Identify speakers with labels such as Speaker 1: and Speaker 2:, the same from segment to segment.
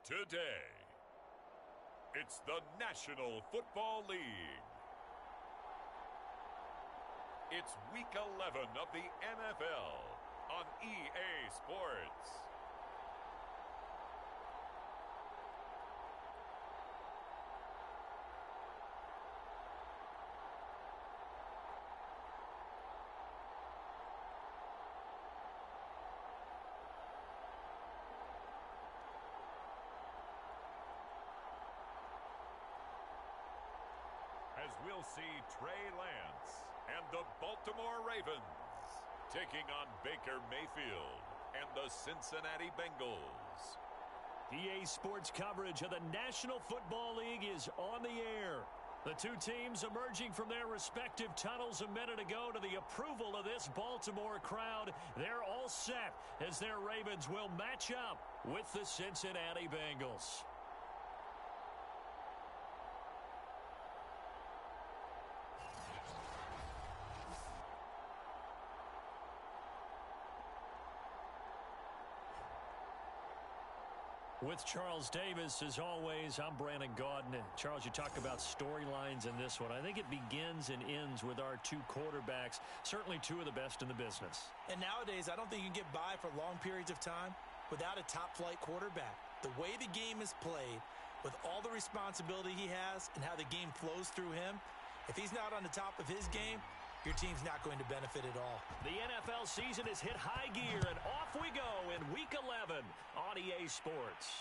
Speaker 1: Today, it's the National Football League. It's Week 11 of the NFL on EA Sports. As we'll see Trey Lance and the Baltimore Ravens taking on Baker Mayfield and the Cincinnati Bengals.
Speaker 2: EA Sports coverage of the National Football League is on the air. The two teams emerging from their respective tunnels a minute ago to the approval of this Baltimore crowd. They're all set as their Ravens will match up with the Cincinnati Bengals. With Charles Davis, as always, I'm Brandon Gaudin. Charles, you talk about storylines in this one. I think it begins and ends with our two quarterbacks, certainly two of the best in the business.
Speaker 3: And nowadays, I don't think you can get by for long periods of time without a top-flight quarterback. The way the game is played, with all the responsibility he has and how the game flows through him, if he's not on the top of his game, your team's not going to benefit at all.
Speaker 2: The NFL season has hit high gear, and off we go in Week 11 on EA Sports.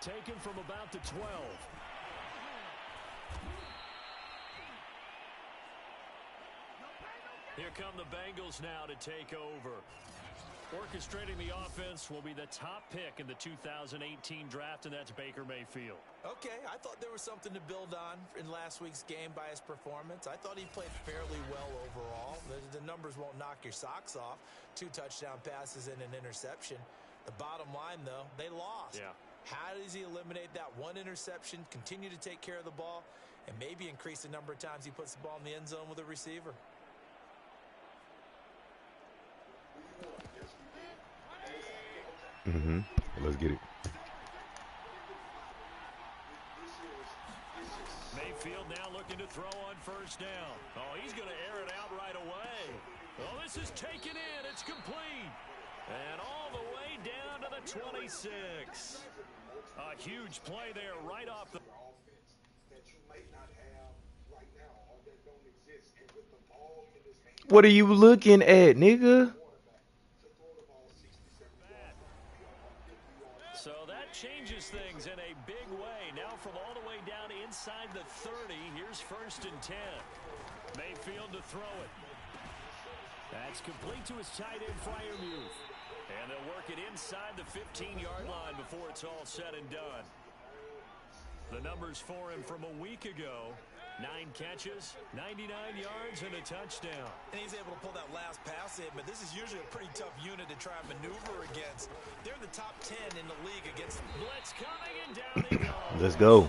Speaker 2: Taken from about the 12. Here come the Bengals now to take over. Orchestrating the offense will be the top pick in the 2018 draft, and that's Baker Mayfield.
Speaker 3: Okay, I thought there was something to build on in last week's game by his performance. I thought he played fairly well overall. The numbers won't knock your socks off. 2 touchdown passes and an interception. The bottom line, though, they lost.
Speaker 2: Yeah.
Speaker 3: How does he eliminate that one interception, continue to take care of the ball, and maybe increase the number of times he puts the ball in the end zone with a receiver?
Speaker 4: Let's get it.
Speaker 2: Mayfield now looking to throw on first down. Oh, he's going to air it out right away. Oh, this is taken in. It's complete. And all the way down to the 26. A huge play there right off the...
Speaker 4: What are you looking at, nigga?
Speaker 2: So that changes things in a big way. Now from all the way down inside the 30, here's 1st and 10. Mayfield to throw it. That's complete to his tight end, Freiermuth. And they'll work it inside the 15-yard line before it's all said and done. The numbers for him from a week ago: 9 catches, 99 yards, and a touchdown.
Speaker 3: And he's able to pull that last pass in, but this is usually a pretty tough unit to try and maneuver against. They're in the top 10 in the league against
Speaker 2: blitz coming, and down he goes.
Speaker 4: Let's go.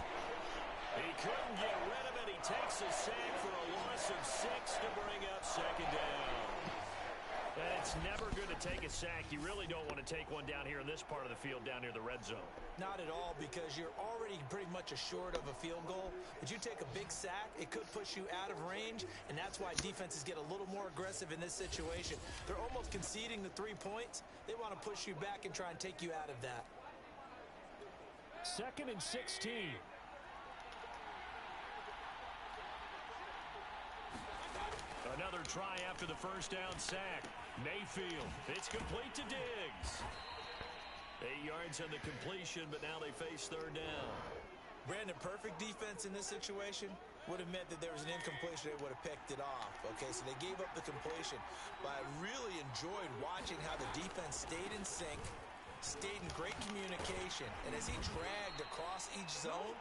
Speaker 2: He couldn't get rid of it. He takes a sack for a loss of 6 to bring up 2nd down. And it's never good to take a sack. You really don't want to take one down here in this part of the field, down near the red zone.
Speaker 3: Not at all, because you're already pretty much assured of a field goal. But you take a big sack, it could push you out of range, and that's why defenses get a little more aggressive in this situation. They're almost conceding the 3 points. They want to push you back and try and take you out of that.
Speaker 2: 2nd and 16. Another try after the first down sack. Mayfield, it's complete to Diggs. 8 yards on the completion, but now they face 3rd down.
Speaker 3: Brandon, perfect defense in this situation would have meant that there was an incompletion. They would have picked it off. Okay, so they gave up the completion. But I really enjoyed watching how the defense stayed in sync, stayed in great communication. And as he dragged across each zone,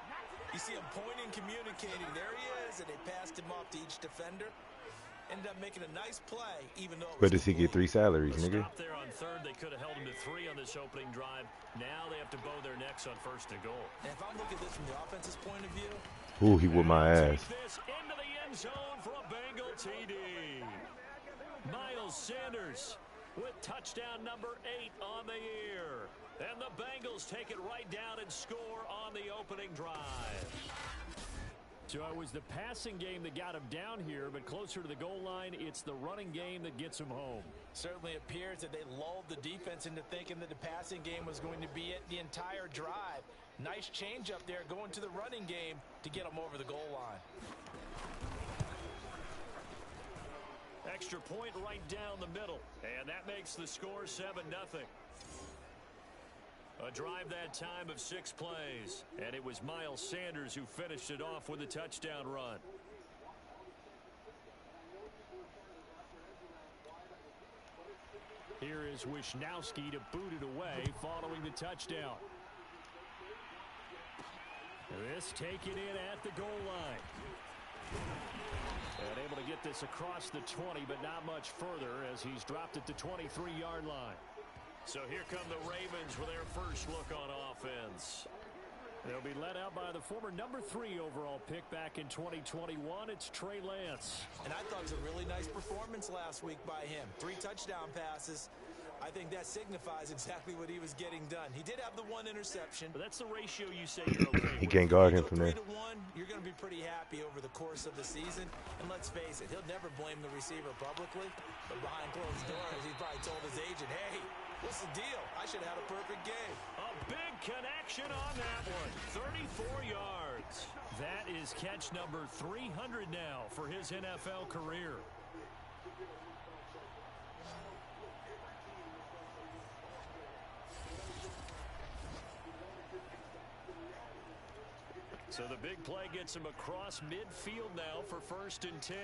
Speaker 3: you see him pointing, communicating. There he is, and they passed him off to each defender. Ended up making a nice play, even though it was...
Speaker 4: But does he get 3 salaries, nigga?
Speaker 2: Stop there on 3rd. They could have held him to 3 on this opening drive. Now they have to bow their necks on 1st and goal.
Speaker 3: And if I'm looking at this from the offense's point of view...
Speaker 4: Ooh, he whooped my ass.
Speaker 2: Take this into the end zone for a Bengal TD. Miles Sanders with touchdown number 8 on the year. And the Bengals take it right down and score on the opening drive. So it was the passing game that got him down here, but closer to the goal line, it's the running game that gets him home.
Speaker 3: Certainly appears that they lulled the defense into thinking that the passing game was going to be it the entire drive. Nice change up there going to the running game to get them over the goal line.
Speaker 2: Extra point right down the middle, and that makes the score 7-0. A drive that time of 6 plays, and it was Miles Sanders who finished it off with a touchdown run. Here is Wisnowski to boot it away following the touchdown. This taken in at the goal line. And able to get this across the 20, but not much further as he's dropped at the 23-yard line. So here come the Ravens with their first look on offense. They'll be led out by the former number 3 overall pick back in 2021. It's Trey Lance.
Speaker 3: And I thought it was a really nice performance last week by him. 3 touchdown passes. I think that signifies exactly what he was getting done. He did have the 1 interception.
Speaker 2: But that's the ratio you say you're okay with.
Speaker 4: You can't guard him from there.
Speaker 3: 3 to 1, you're going to be pretty happy over the course of the season. And let's face it, he'll never blame the receiver publicly. But behind closed doors, he probably told his agent, hey, what's the deal? I should have had a perfect game.
Speaker 2: A big connection on that one. 34 yards. That is catch number 300 now for his NFL career. So the big play gets him across midfield now for 1st and 10.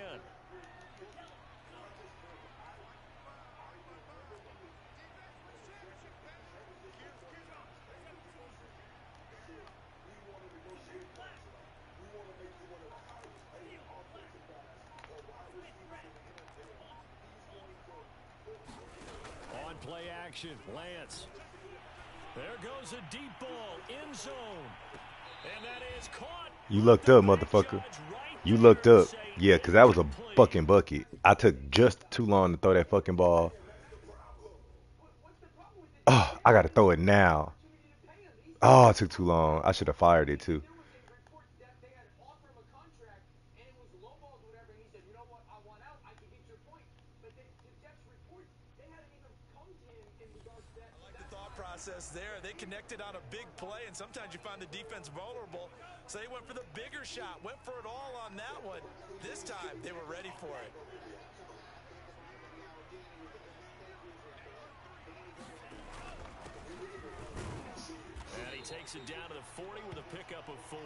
Speaker 2: On play action, Lance. There goes a deep ball, end zone. And that is caught.
Speaker 4: You looked up, motherfucker. You looked up. Yeah, because that was a fucking bucket. I took just too long to throw that fucking ball. Oh, I got to throw it now. Oh, it took too long. I should have fired it, too.
Speaker 3: There, they connected on a big play, and sometimes you find the defense vulnerable, so they went for the bigger shot, went for it all on that one. This time, they were ready for it.
Speaker 2: And he takes it down to the 40 with a pickup of 4.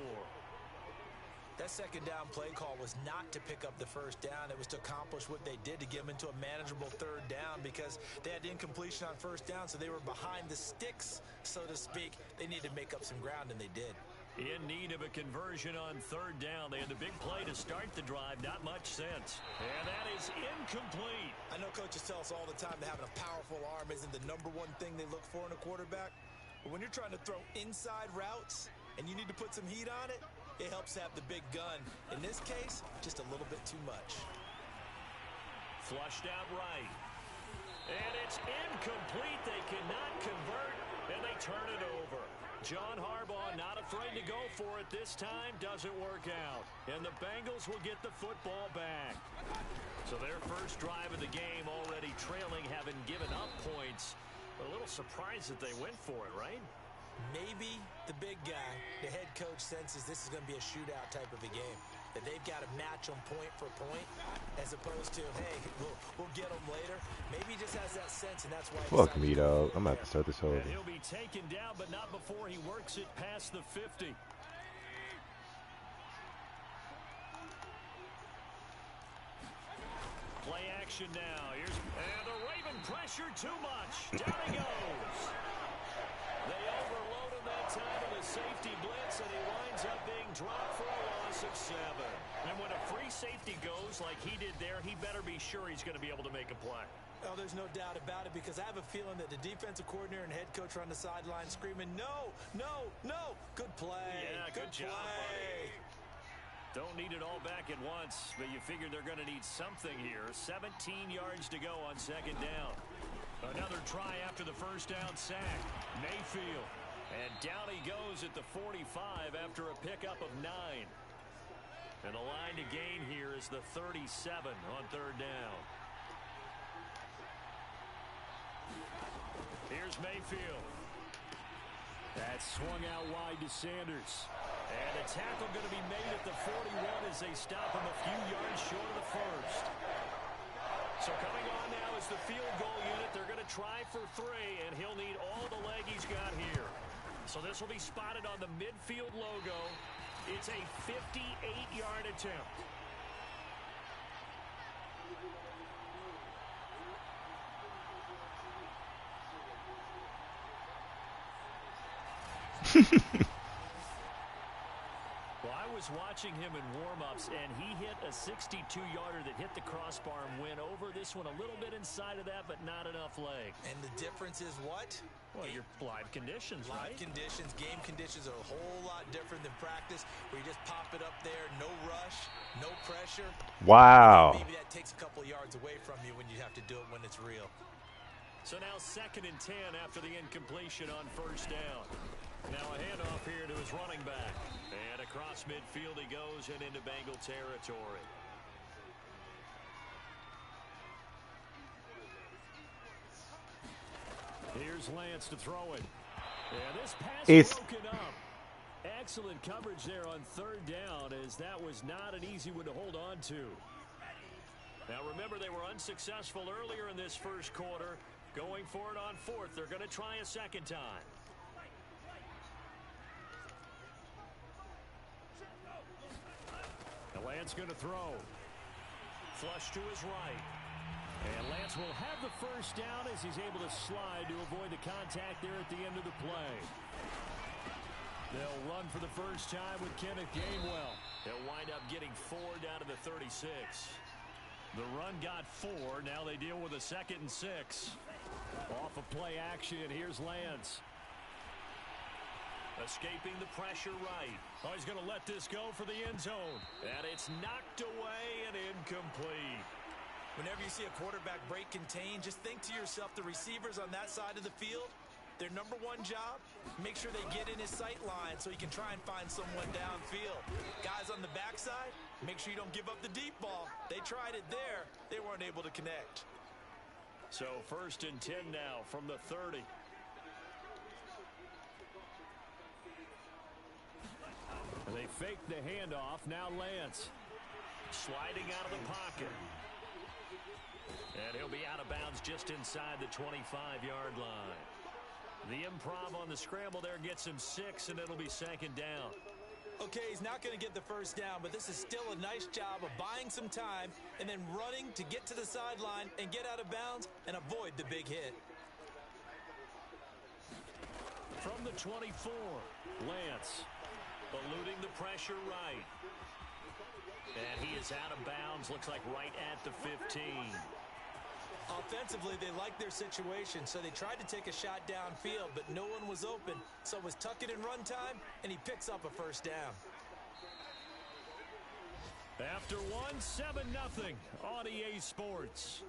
Speaker 3: That second down play call was not to pick up the first down. It was to accomplish what they did to get them into a manageable 3rd down because they had incompletion on 1st down, so they were behind the sticks, so to speak. They needed to make up some ground, and they did.
Speaker 2: In need of a conversion on 3rd down. They had the big play to start the drive. Not much sense. And that is incomplete.
Speaker 3: I know coaches tell us all the time that having a powerful arm isn't the #1 thing they look for in a quarterback. But when you're trying to throw inside routes and you need to put some heat on it, it helps have the big gun. In this case, just a little bit too much.
Speaker 2: Flushed out right. And it's incomplete. They cannot convert, and they turn it over. John Harbaugh not afraid to go for it this time. Doesn't work out. And the Bengals will get the football back. So their first drive of the game already trailing, having given up points. A little surprised that they went for it, right?
Speaker 3: Maybe the big guy, the head coach, senses this is going to be a shootout type of a game. That they've got to match them point for point, as opposed to, hey, we'll get them later. Maybe he just has that sense, and that's why.
Speaker 4: Fuck me, dog. I'm about to start this whole
Speaker 2: And
Speaker 4: thing.
Speaker 2: he'll be taken down, but not before he works it past the 50. Play action now. And the Raven pressure too much. Down he goes. They overload him that time with a safety blitz, and he winds up being dropped for a loss of 7. And when a free safety goes like he did there, he better be sure he's going to be able to make a play.
Speaker 3: Oh, there's no doubt about it, because I have a feeling that the defensive coordinator and head coach are on the sideline screaming, no, no, no. Good play.
Speaker 2: Yeah, good job, buddy. Don't need it all back at once, but you figure they're going to need something here. 17 yards to go on 2nd down. Another try after the first down sack. Mayfield. And down he goes at the 45 after a pickup of 9. And the line to gain here is the 37 on third down. Here's Mayfield. That's swung out wide to Sanders. And a tackle going to be made at the 41 as they stop him a few yards short of the first. So coming on now is the field goal unit. They're going to try for 3, and he'll need all the leg he's got here. So this will be spotted on the midfield logo. It's a 58-yard attempt. Well, I was watching him in warm-ups, and he hit a 62-yarder that hit the crossbar and went over. This one a little bit inside of that, but not enough leg.
Speaker 3: And the difference is what?
Speaker 2: Well, your live conditions, right?
Speaker 3: Live conditions, game conditions are a whole lot different than practice, where you just pop it up there, no rush, no pressure.
Speaker 4: Wow.
Speaker 3: Maybe that takes a couple yards away from you when you have to do it when it's real.
Speaker 2: So now 2nd and 10 after the incompletion on first down. Now a handoff here to his running back. And across midfield he goes and into Bengal territory. Here's Lance to throw it. And this pass is broken up. Excellent coverage there on third down, as that was not an easy one to hold on to. Now remember, they were unsuccessful earlier in this first quarter. Going for it on 4th. They're going to try a second time. Now Lance going to throw. Flush to his right. And Lance will have the first down as he's able to slide to avoid the contact there at the end of the play. They'll run for the first time with Kenneth Gainwell. They'll wind up getting 4 down to the 36. The run got 4. Now they deal with a 2nd and 6. Off of play action, here's Lance. Escaping the pressure right. Oh, he's going to let this go for the end zone. And it's knocked away and incomplete.
Speaker 3: Whenever you see a quarterback break contain, just think to yourself, the receivers on that side of the field, their number one job, make sure they get in his sight line so he can try and find someone downfield. Guys on the backside, make sure you don't give up the deep ball. They tried it there. They weren't able to connect.
Speaker 2: So 1st and 10 now from the 30. They fake the handoff. Now Lance sliding out of the pocket. And he'll be out of bounds just inside the 25-yard line. The improv on the scramble there gets him 6, and it'll be 2nd down.
Speaker 3: Okay, he's not going to get the first down, but this is still a nice job of buying some time and then running to get to the sideline and get out of bounds and avoid the big hit.
Speaker 2: From the 24, Lance eluding the pressure right. And he is out of bounds, looks like right at the 15.
Speaker 3: Offensively, they like their situation, so they tried to take a shot downfield, but no one was open. So it was tuck it and run time, and he picks up a first down.
Speaker 2: After 1, 7-0 on EA Sports.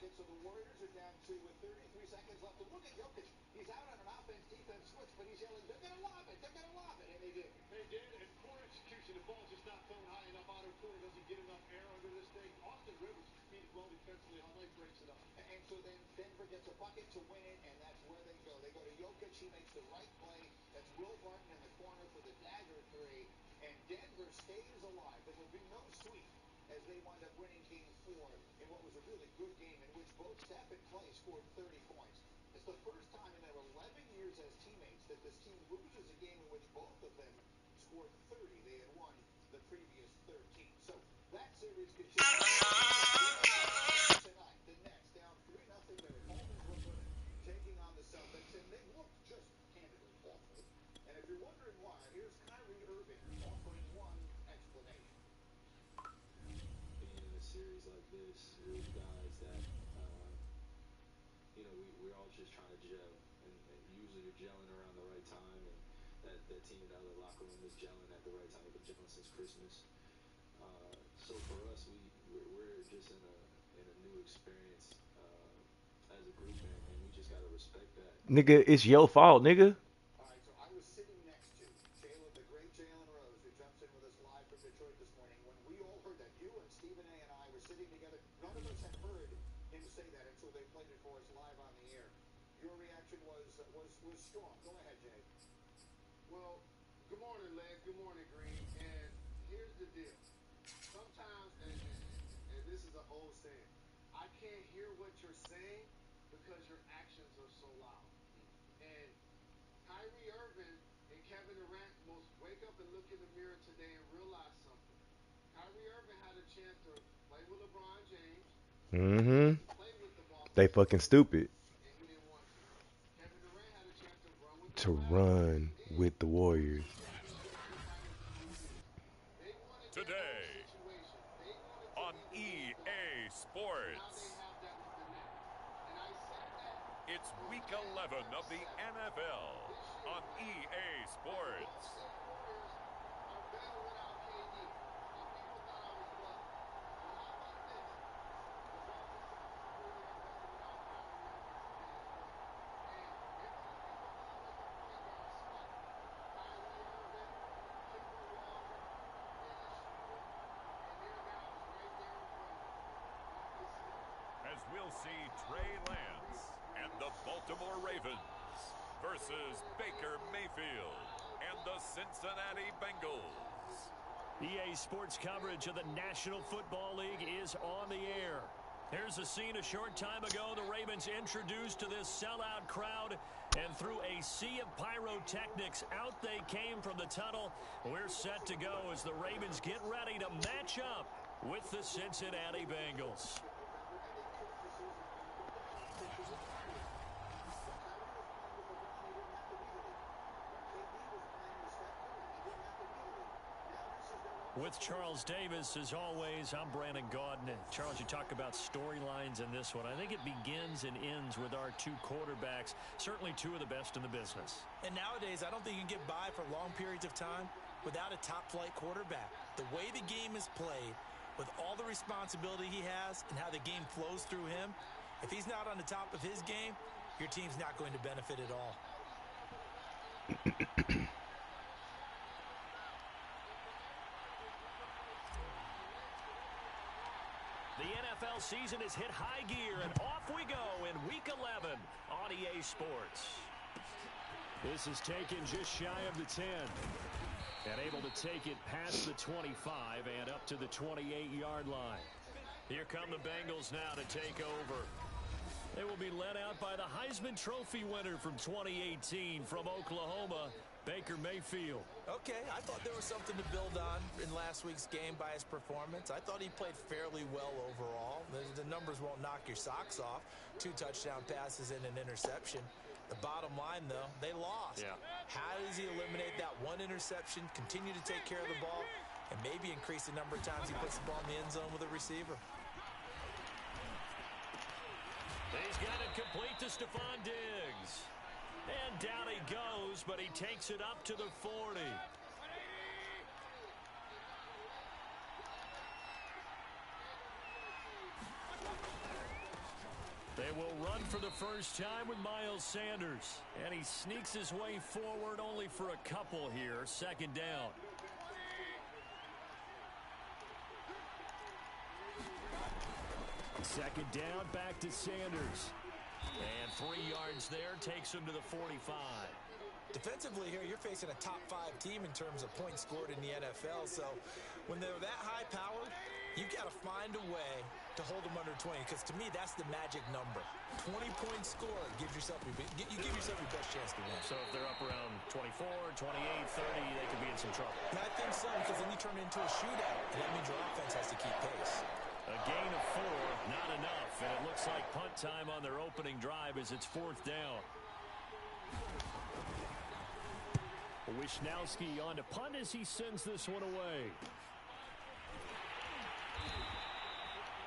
Speaker 5: So the Warriors are down to 33 seconds left to look at Jokic. He's out on an offense-defense switch, but he's yelling, they're going to lob it, they're going to lob it, and they did. They did, and poor execution. The ball's just not thrown high enough. Otto Porter doesn't get enough air under this thing. Austin Rivers competed well defensively. Highlight breaks it up. And so then Denver gets a bucket to win it, and that's where they go. They go to Jokic. He makes the right play. That's Will Barton in the corner for the dagger 3, and Denver stays alive. There will be no sweep as they wind up winning Game 4 in what was a really good game in which both Steph and Clay scored 30 points. It's the first time in their 11 years as teammates that this team loses a game in which both of them scored 30. They had won the previous 13. So that series continues tonight. The Nets down 3-0. They're at home in Brooklyn, taking on the Celtics, and they looked just candidly awful. And if you're wondering why, here's Kyrie Irving offering one explanation.
Speaker 6: Being in a series like this with guys that, we're all just trying to gel, and usually you're gelling around the right time, and that team in the other locker room is gelling at the right time. They've been gelling since Christmas. So for us, we're just in a new experience as a group, and we just gotta respect that.
Speaker 4: Nigga, it's your fault, nigga.
Speaker 5: All right, so I was sitting next to Jalen, the great Jalen Rose, who jumps in with us live from Detroit this morning. When we all heard that, you and Stephen A. and I were sitting together. None of us had heard him say that until they played it for us live on the air. Your reaction was strong. Go ahead, Jay.
Speaker 7: Well, good morning, Les. Good morning, Green. And here's the deal. Sometimes, and this is an old saying, I can't hear what you're saying because your actions are so loud. And Kyrie Irving and Kevin Durant must wake up and look in the mirror today and realize something. Kyrie Irving had a chance to play with LeBron James,
Speaker 4: Mm-hmm.
Speaker 7: play with the Boston
Speaker 4: They fucking stupid
Speaker 7: and he didn't want to. Kevin Durant had a chance to run with the
Speaker 4: to
Speaker 7: Cavs,
Speaker 4: run
Speaker 7: and he did.
Speaker 4: with the Warriors.
Speaker 7: They wanted that
Speaker 1: Today
Speaker 7: whole situation. They wanted to
Speaker 1: on
Speaker 7: be the
Speaker 1: EA
Speaker 7: Now
Speaker 1: Sports.
Speaker 7: they have that with the Nets. And I said that
Speaker 1: It's week 11 of the NFL on EA Sports.
Speaker 7: the Warriors are better without KD. Some people thought I was bluffing. But how about this? The Boston Celtics clearly are better without Kyrie Irving today as well. And if you look at the point guard spot, Kyrie Irving, Kemba Walker, Dennis Schroeder, and their guys right there in front of them. Marcus Smart.
Speaker 1: As we'll see Trey Lance and the Baltimore Ravens versus Baker Mayfield and the Cincinnati Bengals.
Speaker 2: EA Sports coverage of the National Football League is on the air. Here's a scene a short time ago. The Ravens introduced to this sellout crowd, and through a sea of pyrotechnics, out they came from the tunnel. We're set to go as the Ravens get ready to match up with the Cincinnati Bengals. With Charles Davis, as always, I'm Brandon Gaudin. Charles, you talk about storylines in this one. I think it begins and ends with our two quarterbacks, certainly two of the best in the business.
Speaker 3: And nowadays, I don't think you can get by for long periods of time without a top-flight quarterback. The way the game is played, with all the responsibility he has and how the game flows through him, if he's not on the top of his game, your team's not going to benefit at all.
Speaker 2: The NFL season has hit high gear, and off we go in Week 11 on EA Sports. This is taken just shy of the 10. And able to take it past the 25 and up to the 28-yard line. Here come the Bengals now to take over. They will be led out by the Heisman Trophy winner from 2018 from Oklahoma, Baker Mayfield.
Speaker 3: Okay, I thought there was something to build on in last week's game by his performance. I thought he played fairly well overall. The numbers won't knock your socks off. 2 touchdown passes and an interception. The bottom line, though, they lost.
Speaker 2: Yeah.
Speaker 3: How does he eliminate that one interception, continue to take care of the ball, and maybe increase the number of times he puts the ball in the end zone with a receiver?
Speaker 2: He's got it complete to Stephon Diggs. And down he goes, but he takes it up to the 40. They will run for the first time with Miles Sanders. And he sneaks his way forward only for a couple here. Second down. Second down, back to Sanders. And 3 yards there, takes him to the 45.
Speaker 3: Defensively here, you're facing a top 5 team in terms of points scored in the NFL. So when they're that high-powered, you've got to find a way to hold them under 20, because to me, that's the magic number. 20-point score gives yourself you give yourself your best chance to win.
Speaker 2: So if they're up around 24, 28, 30, they could be in some trouble.
Speaker 3: And I think so, because then you turn it into a shootout, and that means your offense has to keep pace.
Speaker 2: A gain of 4, not enough, and it looks like punt time on their opening drive as it's 4th down. Wisnowski on to punt as he sends this one away.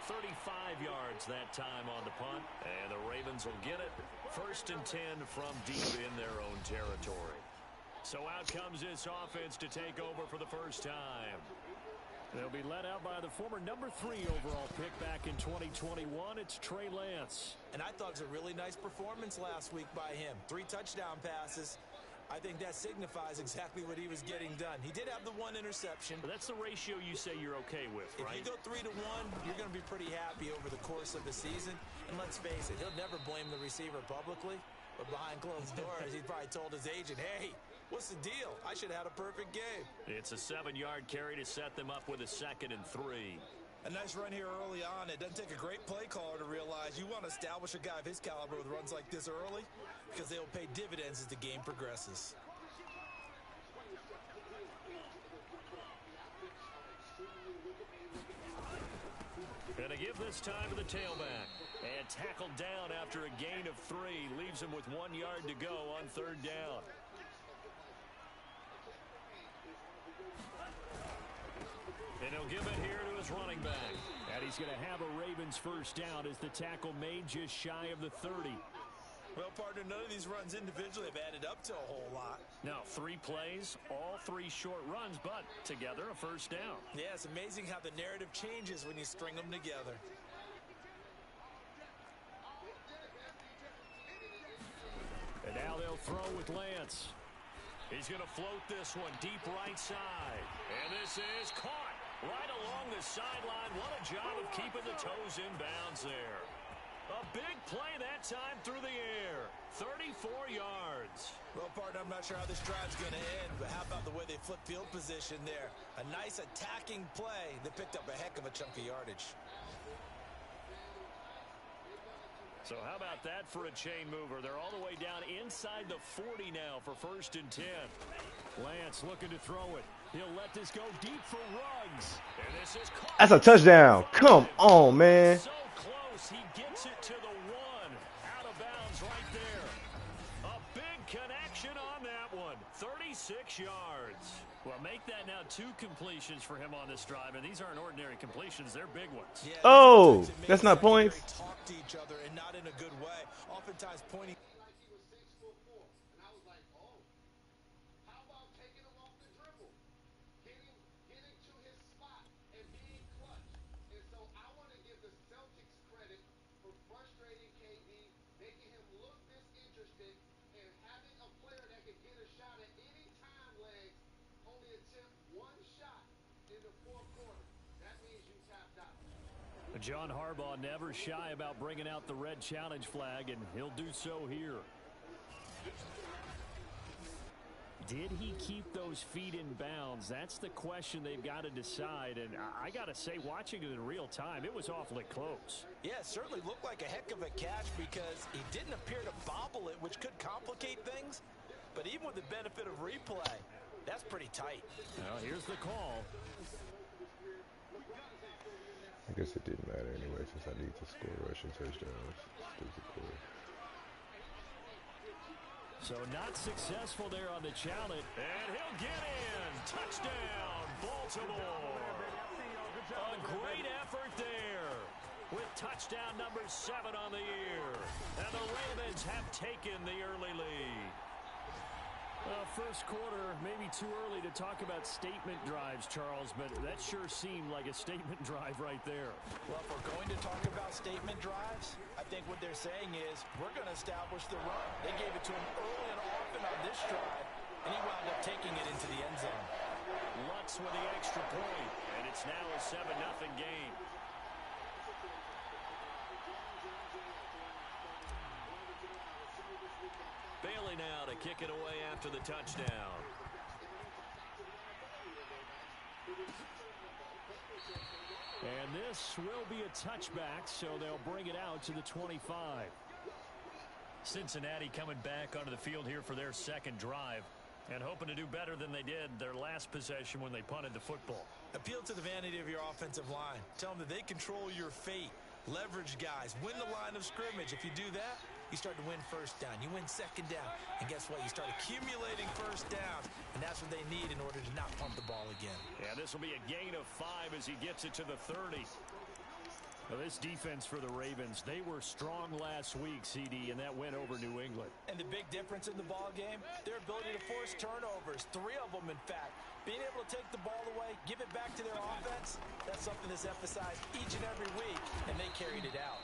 Speaker 2: 35 yards that time on the punt, and the Ravens will get it. 1st and 10 from deep in their own territory. So out comes this offense to take over for the first time. They'll be led out by the former number 3 overall pick back in 2021. It's Trey Lance.
Speaker 3: And I thought it was a really nice performance last week by him. 3 touchdown passes. I think that signifies exactly what he was getting done. He did have the 1 interception.
Speaker 2: But that's the ratio you say you're okay with, right?
Speaker 3: If you go 3 to 1, you're going to be pretty happy over the course of the season. And let's face it, he'll never blame the receiver publicly. But behind closed doors, he probably told his agent, hey, what's the deal? I should have had a perfect game.
Speaker 2: It's a 7-yard carry to set them up with a 2nd and 3.
Speaker 3: A nice run here early on. It doesn't take a great play caller to realize you want to establish a guy of his caliber with runs like this early, because they will pay dividends as the game progresses.
Speaker 2: And to give this time to the tailback. And tackled down after a gain of 3. Leaves him with 1 yard to go on 3rd down. And he'll give it here to his running back. And he's going to have a Ravens first down as the tackle made just shy of the 30.
Speaker 3: Well, partner, none of these runs individually have added up to a whole lot.
Speaker 2: Now, 3 plays, all 3 short runs, but together a first down.
Speaker 3: Yeah, it's amazing how the narrative changes when you string them together.
Speaker 2: And now they'll throw with Lance. He's going to float this one deep right side. And this is caught right along the sideline. What a job of keeping the toes in bounds there. A big play that time through the air. 34 yards.
Speaker 3: Well, partner, I'm not sure how this drive's going to end, but how about the way they flip field position there? A nice attacking play that picked up a heck of a chunk of yardage.
Speaker 2: So how about that for a chain mover? They're all the way down inside the 40 now for 1st and 10. Lance looking to throw it. He'll let this go deep for Ruggs. And this is caught.
Speaker 4: That's a touchdown. Come on, man.
Speaker 2: So close. He gets it to the 1. Out of bounds right there. A big connection on that one. 36 yards. Well, make that now 2 completions for him on this drive, and these aren't ordinary completions. They're big ones.
Speaker 3: Yeah,
Speaker 4: Oh, that's not points.
Speaker 3: Talk to each other and not in a good way. Oftentimes pointing.
Speaker 5: Like he was 6'4", and I was like, oh, how about taking him off the dribble, getting to his spot and being clutch? And so I want to give the Celtics credit for frustrating KD, making him look disinterested, and having a player that could get a shot at any time, legs. Only attempt 1 shot in the 4th quarter. That means you tapped out.
Speaker 2: John Harbaugh never shy about bringing out the red challenge flag, and he'll do so here. Did he keep those feet in bounds? That's the question they've got to decide, and I got to say, watching it in real time, it was awfully close.
Speaker 3: Yeah, it certainly looked like a heck of a catch because he didn't appear to bobble it, which could complicate things. But even with the benefit of replay, that's pretty tight.
Speaker 2: Well, here's the call.
Speaker 4: I guess it didn't matter anyway since I need to score rushing touchdowns. Stupid call.
Speaker 2: So not successful there on the challenge. And he'll get in. Touchdown, Baltimore. A great effort there with touchdown number 7 on the year. And the Ravens have taken the early lead. First quarter, maybe too early to talk about statement drives, Charles, but that sure seemed like a statement drive right there.
Speaker 3: Well, if we're going to talk about statement drives, I think what they're saying is we're going to establish the run. They gave it to him early and often on this drive, and he wound up taking it into the end zone.
Speaker 2: Lutz with the extra point, and it's now a 7-0 game. Bailey now to kick it away after the touchdown. And this will be a touchback, so they'll bring it out to the 25. Cincinnati coming back onto the field here for their second drive and hoping to do better than they did their last possession when they punted the football.
Speaker 3: Appeal to the vanity of your offensive line. Tell them that they control your fate. Leverage guys. Win the line of scrimmage. If you do that, you start to win first down. You win second down. And guess what? You start accumulating first downs. And that's what they need in order to not pump the ball again.
Speaker 2: Yeah, this will be a gain of 5 as he gets it to the 30. Well, this defense for the Ravens, they were strong last week, CD, and that went over New England.
Speaker 3: And the big difference in the ball game, their ability to force turnovers, 3 of them, in fact. Being able to take the ball away, give it back to their offense, that's something that's emphasized each and every week, and they carried it out.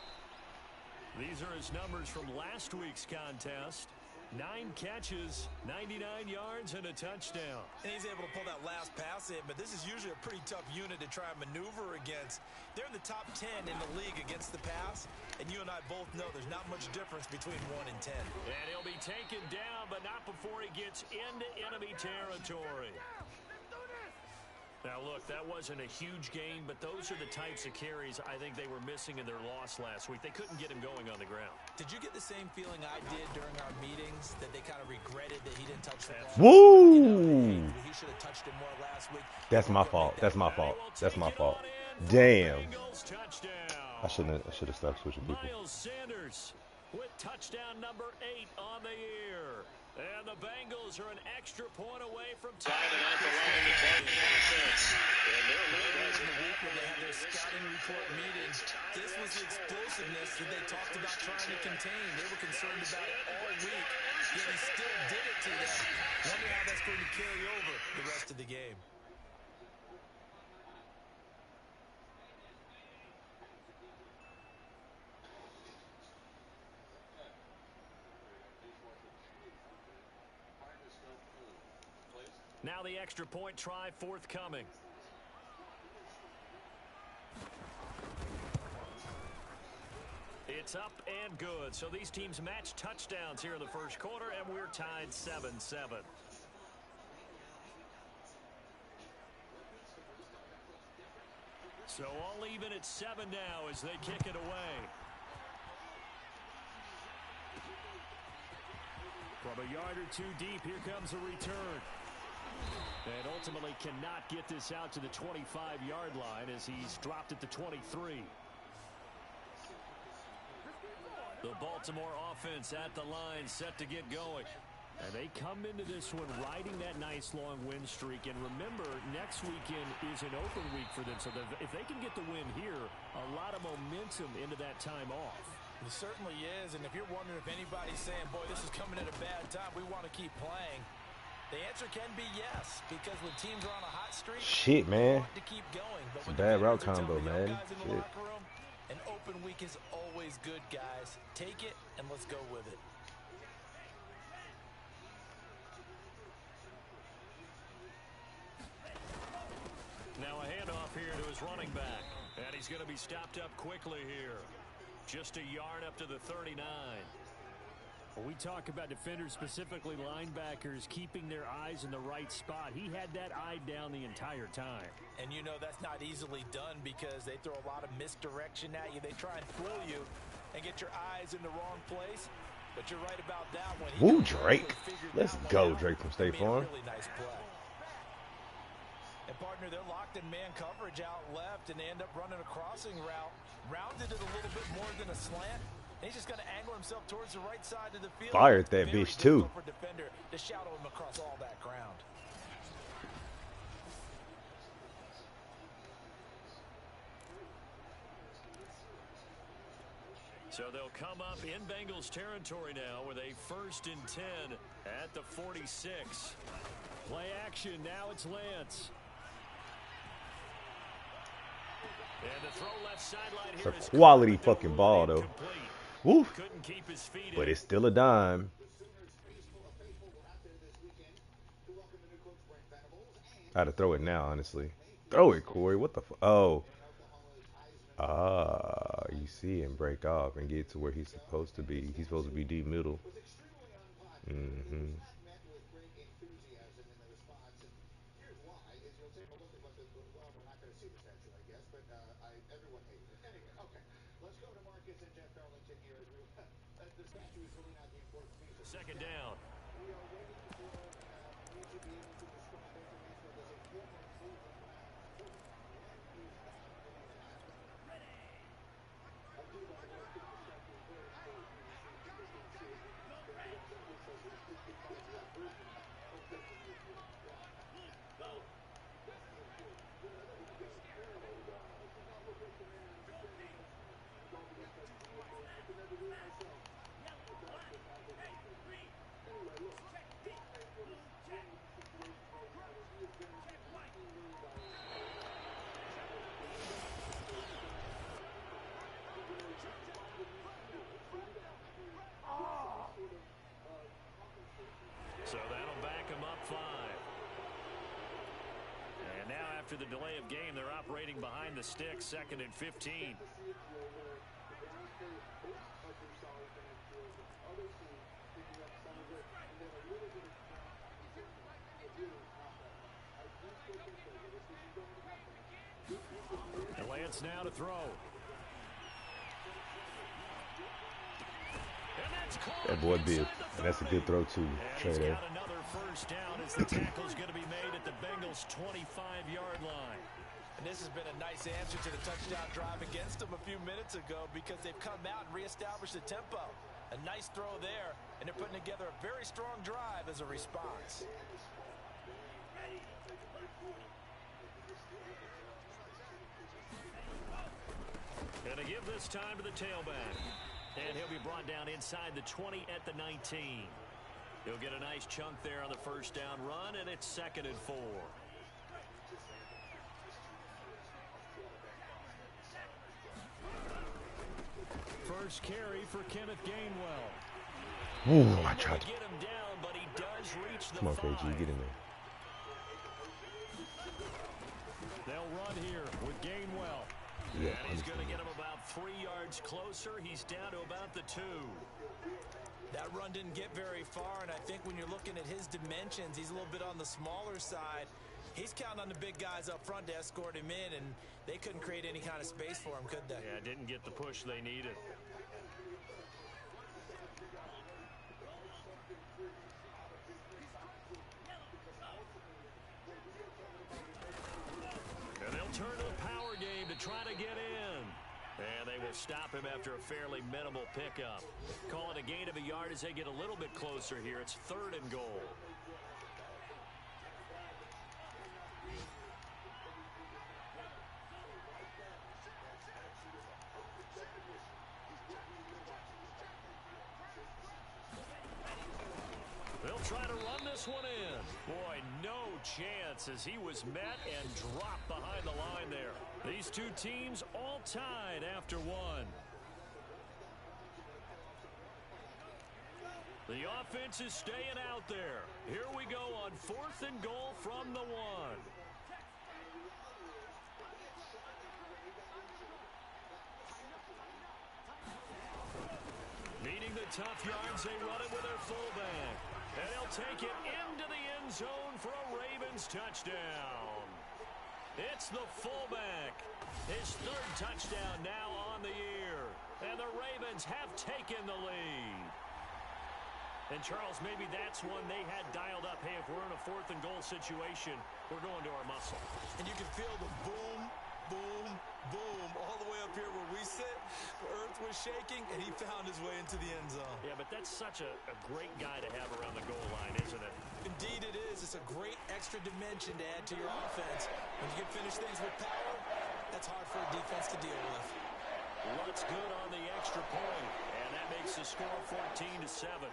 Speaker 2: These are his numbers from last week's contest. 9 catches, 99 yards, and a touchdown.
Speaker 3: And he's able to pull that last pass in, but this is usually a pretty tough unit to try and maneuver against. They're in the top 10 in the league against the pass, and you and I both know there's not much difference between 1 and 10.
Speaker 2: And he'll be taken down, but not before he gets into enemy territory. Now, look, that wasn't a huge gain, but those are the types of carries I think they were missing in their loss last week. They couldn't get him going on the ground.
Speaker 3: Did you get the same feeling I did during our meetings, that they kind of regretted that he didn't touch the ball?
Speaker 4: Woo!
Speaker 3: You know, he should have touched it more last week.
Speaker 4: That's my fault. That's my fault. That's my fault. Damn. I shouldn't have stopped switching people.
Speaker 2: Miles Sanders with touchdown number 8 on the year. And the Bengals are an extra point away from
Speaker 3: Earlier in the week when they had their scouting report meetings, this was the explosiveness that they talked about trying to contain. They were concerned about it all week, yet he still did it to them. Wonder how that's going to carry over the rest of the game.
Speaker 2: Now the extra point try forthcoming. It's up and good. So these teams match touchdowns here in the first quarter, and we're tied 7-7. So all even at 7 now as they kick it away. From a yard or 2 deep, here comes a return. And ultimately cannot get this out to the 25-yard line as he's dropped at the 23. The Baltimore offense at the line set to get going. And they come into this one riding that nice long win streak. And remember, next weekend is an open week for them. So if they can get the win here, a lot of momentum into that time off.
Speaker 3: It certainly is. And if you're wondering if anybody's saying, boy, this is coming at a bad time, we want to keep playing, the answer can be yes, because when teams are on a hot streak,
Speaker 4: shit, man,
Speaker 3: to keep going. But
Speaker 4: it's a bad route combo, man. Shit.
Speaker 3: Room, an open week is always good, guys. Take it and let's go with it.
Speaker 2: Now a handoff here to his running back, and he's going to be stopped up quickly here. Just a yard up to the 39. When we talk about defenders, specifically linebackers, keeping their eyes in the right spot, he had that eye down the entire time.
Speaker 3: And you know that's not easily done because they throw a lot of misdirection at you. They try and fool you and get your eyes in the wrong place. But you're right about that one.
Speaker 4: Woo, Drake. Let's go, Drake from State Farm.
Speaker 3: Really nice play. And partner, they're locked in man coverage out left, and they end up running a crossing route. Rounded it a little bit more than a slant. He's just going to angle himself towards the right side of the field.
Speaker 4: Fired that bitch too.
Speaker 3: For defender to shadow him across all that ground.
Speaker 2: So they'll come up in Bengals territory now with a 1st and 10 at the 46. Play action. Now it's Lance. And the throw left sideline here
Speaker 4: it's a quality fucking ball, though. Woo.
Speaker 2: Couldn't keep his feet
Speaker 4: but
Speaker 2: in.
Speaker 4: it's still a dime. I had to throw it now, honestly. Throw it, Corey. What the fuck? Oh. You see him break off and get to where he's supposed to be. He's supposed to be deep middle. Mm-hmm.
Speaker 5: the statue is really not the important piece.
Speaker 2: Second down.
Speaker 5: We are waiting for you to be able to describe Baker Mayfield as a former Cleveland Browns quarterback. When is that going to happen? I do, by the way, think the statue is very important when you see people can see it. It says 55 year version of Baker Mayfield. Yeah. So, this is important. I did not look like the man who's standing next to me. Don't forget that I can never do it myself. But that's what happens. Anyway, look, Baker Mayfield is in a situation right now where he is guaranteed $19 million.
Speaker 2: So that'll back him up 5. And now after the delay of game, they're operating behind the sticks, 2nd and 15. And Lance now to throw.
Speaker 4: That boy big. And that's a good throw too.
Speaker 2: He's got another first down as the tackle's going to be made at the Bengals' 25-yard line.
Speaker 3: And this has been a nice answer to the touchdown drive against them a few minutes ago because they've come out and reestablished the tempo. A nice throw there, and they're putting together a very strong drive as a response.
Speaker 2: Going to give this time to the tailback. And he'll be brought down inside the 20 at the 19. He'll get a nice chunk there on the first down run, and it's 2nd and 4. First carry for Kenneth Gainwell.
Speaker 4: Ooh, I tried to
Speaker 2: get him down, but he does reach the
Speaker 4: come on,
Speaker 2: 5.
Speaker 4: KG, get in there.
Speaker 2: They'll run here with Gainwell.
Speaker 4: Yeah,
Speaker 2: and he's going to get him about 3 yards closer. He's down to about the 2.
Speaker 3: That run didn't get very far, and I think when you're looking at his dimensions, he's a little bit on the smaller side. He's counting on the big guys up front to escort him in, and they couldn't create any kind of space for him, could they?
Speaker 2: Yeah, didn't get the push they needed. And they'll turn to the power game to try to get in. And they will stop him after a fairly minimal pickup. Call it a gain of a yard as they get a little bit closer here. It's 3rd and goal. They'll try to run this one in. Boy, no chance as he was met and dropped behind the line there. These two teams all tied after 1. The offense is staying out there. Here we go on 4th and goal from the 1. Needing the tough yards, they run it with their fullback. And he'll take it into the end zone for a Ravens touchdown. It's the fullback. His 3rd touchdown now on the year. And the Ravens have taken the lead. And, Charles, maybe that's one they had dialed up. Hey, if we're in a 4th and goal situation, we're going to our muscle.
Speaker 3: And you can feel the boom, boom, boom all the way up here where we sit. The earth was shaking, and he found his way into the end zone.
Speaker 2: Yeah, but that's such a great guy to have around the goal line, isn't it?
Speaker 3: Indeed it is. It's a great extra dimension to add to your offense. When you can finish things with power, that's hard for a defense to deal with.
Speaker 2: Looks good on the extra point, and that makes the score 14-7.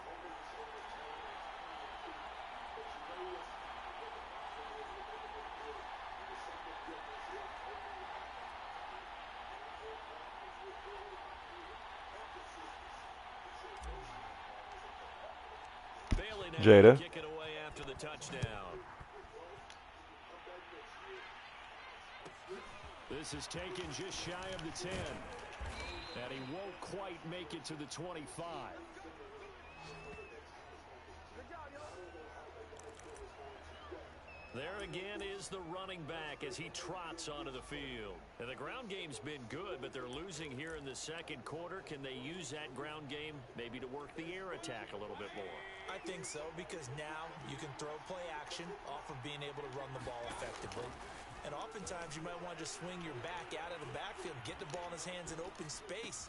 Speaker 4: Jada.
Speaker 2: Kick it away after the touchdown. This is taken just shy of the 10. And he won't quite make it to the 25. There again is the running back as he trots onto the field. And the ground game's been good, but they're losing here in the second quarter. Can they use that ground game maybe to work the air attack a little bit more?
Speaker 3: I think so, because now you can throw play action off of being able to run the ball effectively. And oftentimes you might want to just swing your back out of the backfield, get the ball in his hands in open space,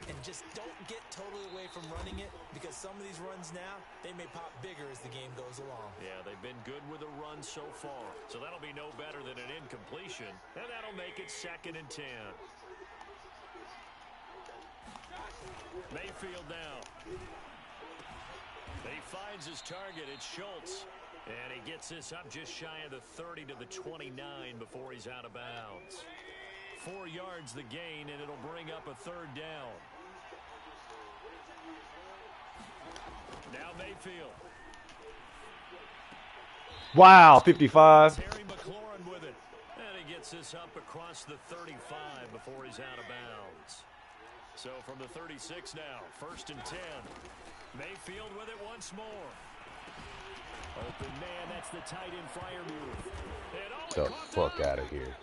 Speaker 3: and just don't get totally away from running it, because some of these runs now, they may pop bigger as the game goes along.
Speaker 2: Yeah, they've been good with a run so far. So that'll be no better than an incompletion, and that'll make it 2nd and 10. Mayfield now. He finds his target. It's Schultz. And he gets this up just shy of the 30 to the 29 before he's out of bounds. 4 yards the gain, and it'll bring up a 3rd down. Now Mayfield.
Speaker 4: Wow, 55.
Speaker 2: Terry McLaurin with it. And he gets this up across the 35 before he's out of bounds. So from the 36 now, 1st and 10. Mayfield with it once more. Open man, that's the tight end flyer move.
Speaker 4: The fuck out of here.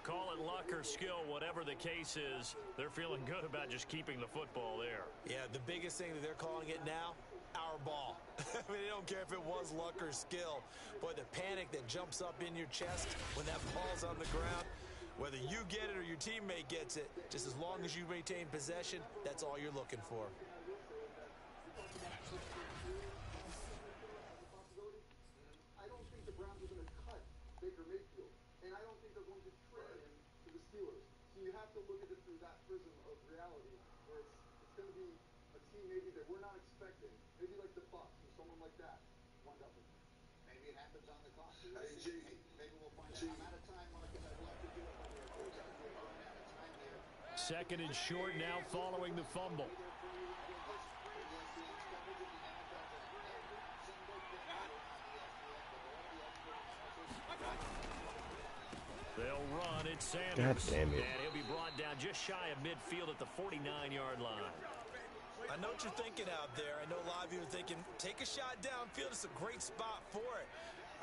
Speaker 2: Call it luck or skill, whatever the case is, they're feeling good about just keeping the football there.
Speaker 3: Yeah, the biggest thing that they're calling it now, our ball. I mean, they don't care if it was luck or skill. Boy, the panic that jumps up in your chest when that ball's on the ground, whether you get it or your teammate gets it, just as long as you maintain possession, that's all you're looking for.
Speaker 7: I don't think the Browns are going to cut Baker Mayfield, and I don't think they're going to trade him to the Steelers. So you have to look at it through that prism of reality, where it's going to be a team maybe that we're not expecting, maybe like the Bucs or someone like that. Wind up with them.
Speaker 5: Maybe it happens on the clock.
Speaker 7: Hey, G.
Speaker 5: Maybe we'll find out. I'm out of time, Marcus. I'd love to do it, but we're out of time here.
Speaker 2: 2nd and short now following the fumble. They'll run. It's Sanders.
Speaker 4: God damn it.
Speaker 2: And he'll be brought down just shy of midfield at the 49-yard line.
Speaker 3: I know what you're thinking out there. I know a lot of you are thinking, take a shot downfield. It's a great spot for it.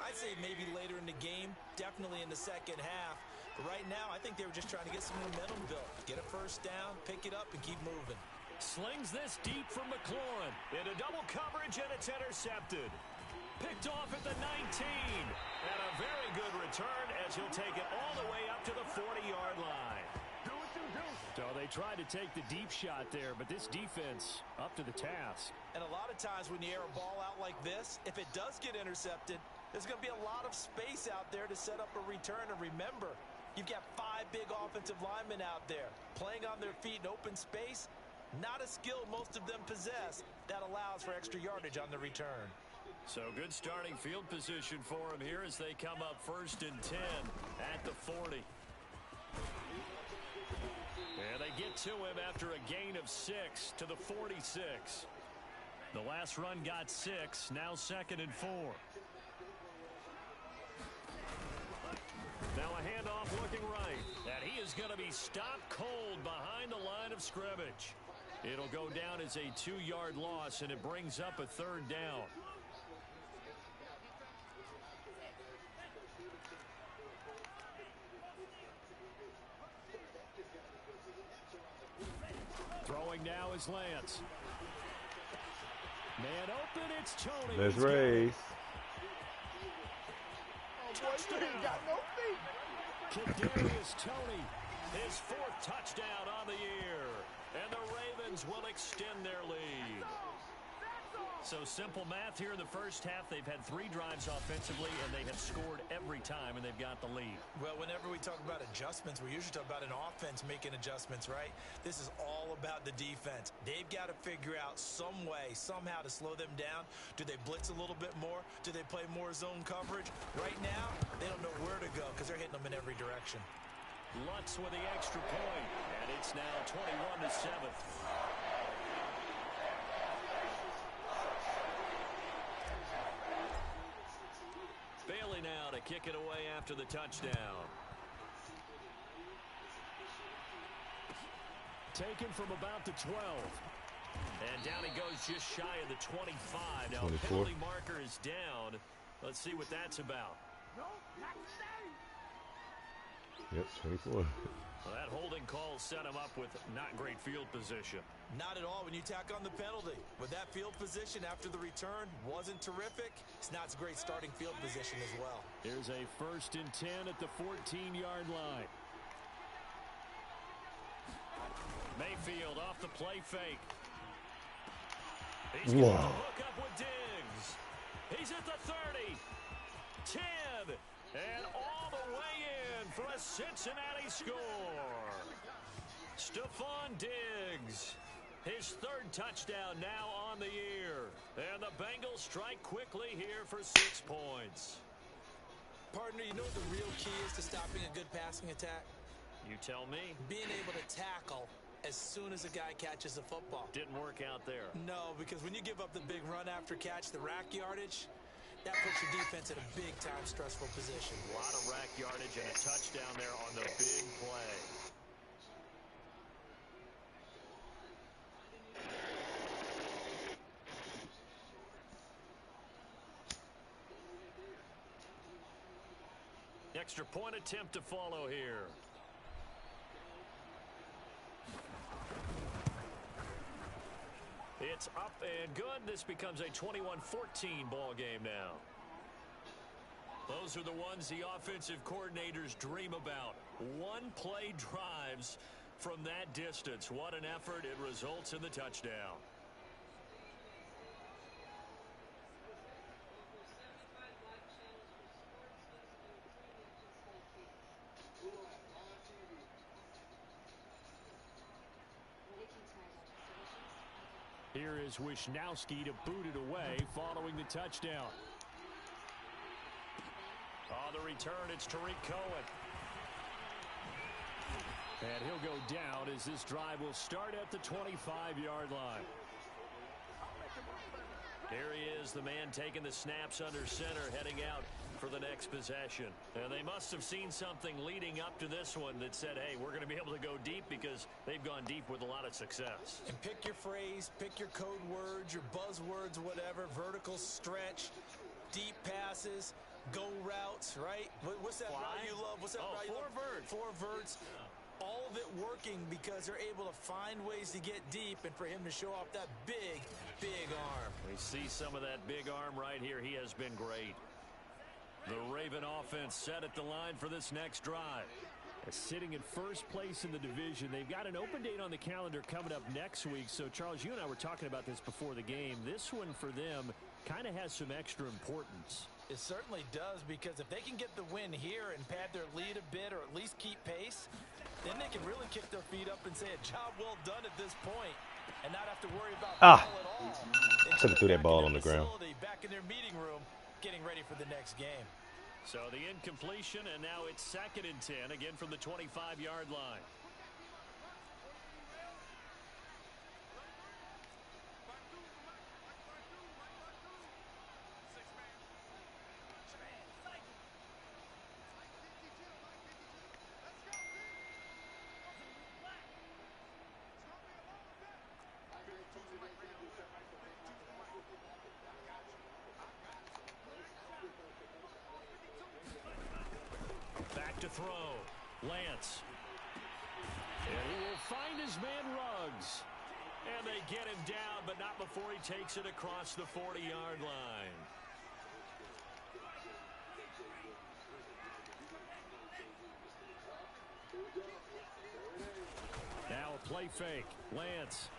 Speaker 3: I'd say maybe later in the game, definitely in the second half. But right now, I think they were just trying to get some momentum built. Get a first down, pick it up, and keep moving.
Speaker 2: Slings this deep from McLaurin. Into double coverage, and it's intercepted. Picked off at the 19. And a very good return as he'll take it all the way up to the 40-yard line. So they tried to take the deep shot there, but this defense up to the task.
Speaker 3: And a lot of times when you air a ball out like this, if it does get intercepted, there's going to be a lot of space out there to set up a return. And remember, you've got 5 big offensive linemen out there playing on their feet in open space. Not a skill most of them possess that allows for extra yardage on the return.
Speaker 2: So good starting field position for him here as they come up 1st and 10 at the 40. And they get to him after a gain of 6 to the 46. The last run got 6, now 2nd and 4. Now a handoff looking right. And he is going to be stopped cold behind the line of scrimmage. It'll go down as a 2-yard loss, and it brings up a 3rd down. Throwing now is Lance. Man open, it's Tony.
Speaker 4: Let's race.
Speaker 2: Touchdown. Kadarius Toney, his 4th touchdown on the year. And the Ravens will extend their lead. So simple math here in the first half. They've had 3 drives offensively, and they have scored every time, and they've got the lead.
Speaker 3: Well, whenever we talk about adjustments, we usually talk about an offense making adjustments, right? This is all about the defense. They've got to figure out some way, somehow to slow them down. Do they blitz a little bit more? Do they play more zone coverage? Right now, they don't know where to go because they're hitting them in every direction.
Speaker 2: Lutz with the extra point, and it's now 21-7. Bailey now to kick it away after the touchdown. Taken from about the 12. And down he goes just shy of the 25. Now,
Speaker 4: 24.
Speaker 2: penalty marker is down. Let's see what that's about.
Speaker 4: Yep, 24.
Speaker 2: Well, that holding call set him up with not great field position.
Speaker 3: Not at all when you tack on the penalty. With that field position after the return wasn't terrific. It's not a great starting field position as well.
Speaker 2: Here's a 1st and 10 at the 14-yard line. Mayfield off the play fake. He's going to hook up with Diggs. He's at the 30, 10, and all the way in for a Cincinnati score. Stephon Diggs, his 3rd touchdown now on the year. And the Bengals strike quickly here for 6 points.
Speaker 3: Partner, you know what the real key is to stopping a good passing attack?
Speaker 2: You tell me.
Speaker 3: Being able to tackle as soon as a guy catches a football.
Speaker 2: Didn't work out there.
Speaker 3: No, because when you give up the big run after catch, the rack yardage, that puts your defense in a big-time stressful position.
Speaker 2: A lot of rack yardage and a touchdown there on the big play. Extra point attempt to follow here. It's up and good. This becomes a 21-14 ball game now. Those are the ones the offensive coordinators dream about. One-play drives from that distance. What an effort. It results in the touchdown. Here is Wisnowski to boot it away following the touchdown. On the return, it's Tariq Cohen. And he'll go down as this drive will start at the 25-yard line. Here he is, the man taking the snaps under center, heading out for the next possession. And they must have seen something leading up to this one that said, hey, we're going to be able to go deep, because they've gone deep with a lot of success.
Speaker 3: And pick your phrase, pick your code words, your buzzwords, whatever. Vertical stretch, deep passes, go routes, right? What's that route you love? What's that route you love? Four verts. All of it working because they're able to find ways to get deep, and for him to show off that big, big arm.
Speaker 2: We see some of that big arm right here. He has been great. The Raven offense set at the line for this next drive. Sitting in first place in the division. They've got an open date on the calendar coming up next week. So, Charles, you and I were talking about this before the game. This one for them kind of has some extra importance.
Speaker 3: It certainly does, because if they can get the win here and pad their lead a bit, or at least keep pace, then they can really kick their feet up and say a job well done at this point, and not have to worry about ball at all.
Speaker 4: Should have threw that ball on the ground.
Speaker 3: Back in their meeting room, getting ready for the next game.
Speaker 2: So the incompletion, and now it's 2nd and 10, again from the 25-yard line. Back to throw. Lance. And he will find his man Ruggs. And they get him down, but not before he takes it across the 40-yard line. Now a play fake. Lance.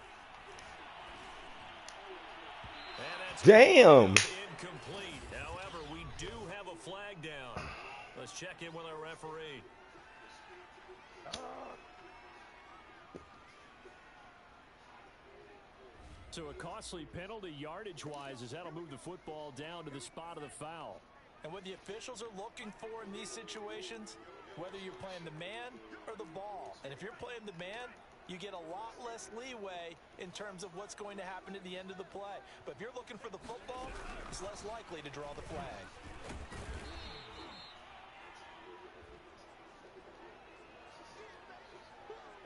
Speaker 2: And that's
Speaker 4: damn.
Speaker 2: Incomplete. However, we do have a flag down. Let's check in with our referee. So a costly penalty yardage-wise, as that'll move the football down to the spot of the foul.
Speaker 3: And what the officials are looking for in these situations, whether you're playing the man or the ball. And if you're playing the man, you get a lot less leeway in terms of what's going to happen at the end of the play. But if you're looking for the football, it's less likely to draw the flag.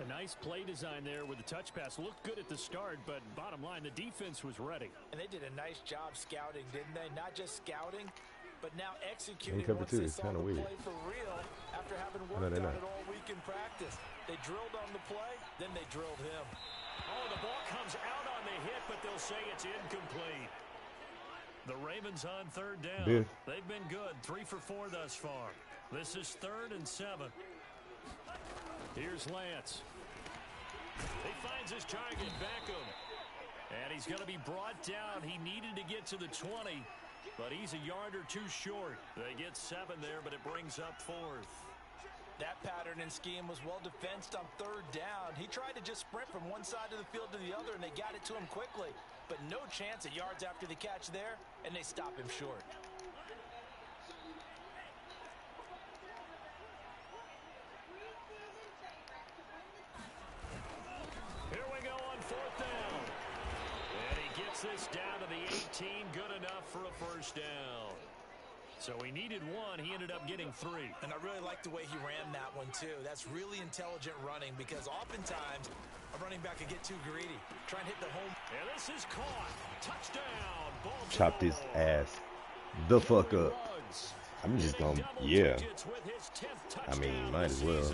Speaker 2: A nice play design there with the touch pass. Looked good at the start, but bottom line, the defense was ready.
Speaker 3: And they did a nice job scouting, didn't they? Not just scouting, but now executing
Speaker 4: cover
Speaker 3: once
Speaker 4: two.
Speaker 3: they
Speaker 4: It's
Speaker 3: saw
Speaker 4: kinda
Speaker 3: the
Speaker 4: weird.
Speaker 3: play for real after having
Speaker 4: No,
Speaker 3: worked
Speaker 4: they're
Speaker 3: on
Speaker 4: not.
Speaker 3: it all week in practice. They drilled on the play, then they drilled him.
Speaker 2: Oh, the ball comes out on the hit, but they'll say it's incomplete. The Ravens on third down.
Speaker 4: Good.
Speaker 2: They've been good, 3 for 4 thus far. This is 3rd and 7. Here's Lance. He finds his target, Beckham. And he's going to be brought down. He needed to get to the 20, but he's a yard or 2 short. They get 7 there, but it brings up 4th.
Speaker 3: That pattern and scheme was well defensed on 3rd down. He tried to just sprint from one side of the field to the other, and they got it to him quickly. But no chance at yards after the catch there, and they stop him short.
Speaker 2: Here we go on 4th down. And he gets this down to the 18. Good enough for a first down. So he needed 1. He ended up getting 3.
Speaker 3: And I really like the way he ran that one, too. That's really intelligent running because oftentimes a running back can get too greedy. Try and hit the home.
Speaker 2: And this is caught. Touchdown. Baltimore.
Speaker 4: Chop this ass the fuck up. I'm just going to, yeah. I mean, might as well.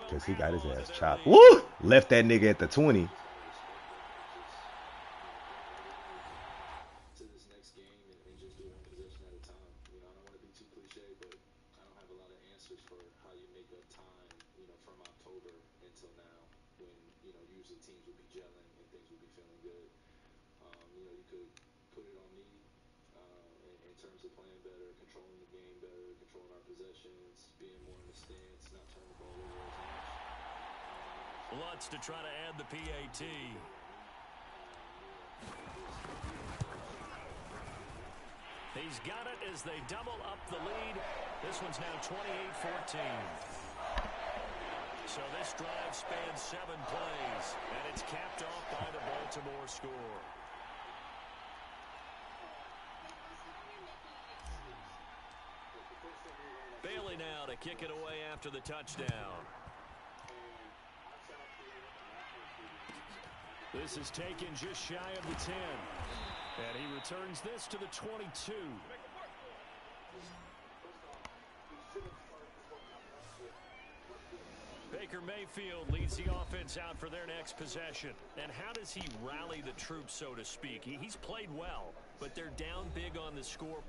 Speaker 4: Because he got his ass chopped. Woo! Left that nigga at the 20.
Speaker 6: To this next game and just do one possession at a time. You know, I don't want to be too cliche, but I don't have a lot of answers for how you make up time, you know, from October until now when, you know, usually teams will be gelling and things will be feeling good. You know, you could put it on me in terms of playing better, controlling the game better, controlling our possessions, being more in the stance, not turning the ball over as much.
Speaker 2: Lutz to try to add the PAT. He's got it as they double up the lead. This one's now 28-14. So this drive spans 7 plays, and it's capped off by the Baltimore score. Bailey now to kick it away after the touchdown. This is taken just shy of the 10. And he returns this to the 22. Baker Mayfield leads the offense out for their next possession. And how does he rally the troops, so to speak? He's played well, but they're down big on the score.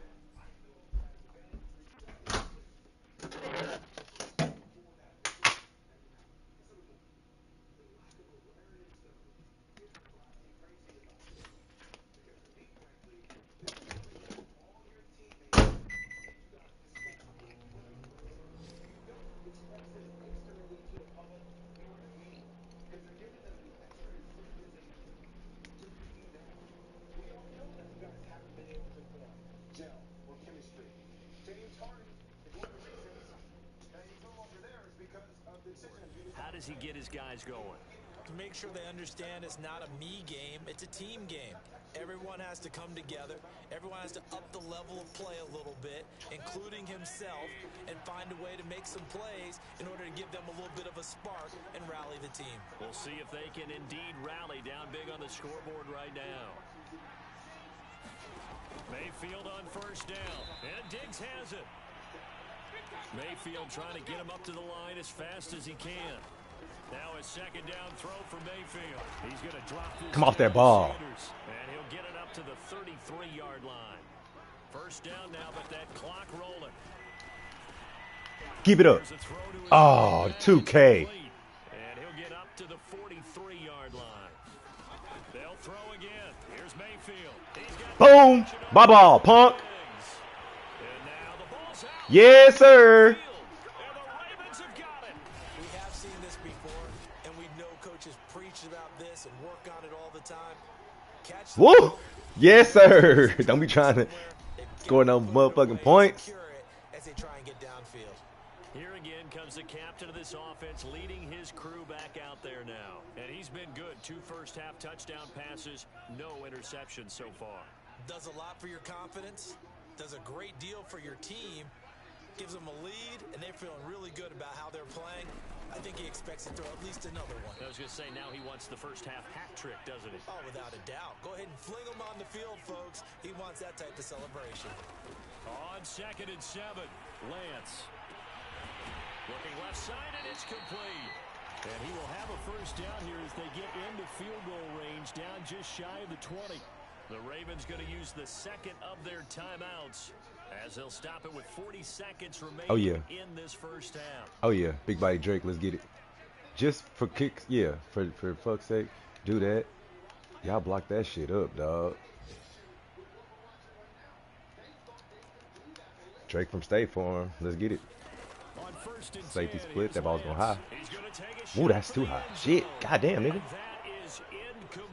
Speaker 2: How does he get his guys going?
Speaker 3: To make sure they understand it's not a me game, it's a team game. Everyone has to come together. Everyone has to up the level of play a little bit, including himself, and find a way to make some plays in order to give them a little bit of a spark and rally the team.
Speaker 2: We'll see if they can indeed rally down big on the scoreboard right now. Mayfield on first down, and Diggs has it. Mayfield trying to get him up to the line as fast as he can. Now a second down throw for Mayfield. He's going to drop this.
Speaker 4: Come off that ball.
Speaker 2: Sanders, and he'll get it up to the 33-yard line. First down now, but that clock rolling.
Speaker 4: Keep it up. Oh, 2K.
Speaker 2: And he'll get up to the 43-yard line. They'll throw again. Here's Mayfield. He's got
Speaker 4: Boom. Bye ball, punk.
Speaker 2: And now the ball's out.
Speaker 4: Yes, sir.
Speaker 2: And the Ravens have got it.
Speaker 3: We have seen this before, and we know coaches preach about this and work on it all the time. Catch the
Speaker 4: Woo.
Speaker 3: ball.
Speaker 4: Yes, sir. Don't be trying to score no motherfucking points.
Speaker 3: Secure it as they try and get downfield.
Speaker 2: Here again comes the captain of this offense leading his crew back out there now. And he's been good. 2 first-half touchdown passes, no interceptions so far.
Speaker 3: Does a lot for your confidence, does a great deal for your team, gives them a lead, and they're feeling really good about how they're playing. I think he expects to throw at least another one.
Speaker 2: I was going to say, now he wants the first half hat trick, doesn't he?
Speaker 3: Oh, without a doubt. Go ahead and fling him on the field, folks. He wants that type of celebration.
Speaker 2: On 2nd and 7, Lance. Looking left side, and it's complete. And he will have a first down here as they get into field goal range, down just shy of the 20. The Ravens going to use the second of their timeouts as they'll stop it with 40 seconds remaining in this first half.
Speaker 4: Oh, yeah. Big body Drake, let's get it. Just for kicks, yeah. For fuck's sake, do that. Y'all block that shit up, dog. Drake from State Farm, let's get it. Safety split, that ball's going high. Ooh, that's too high. Shit, goddamn, nigga.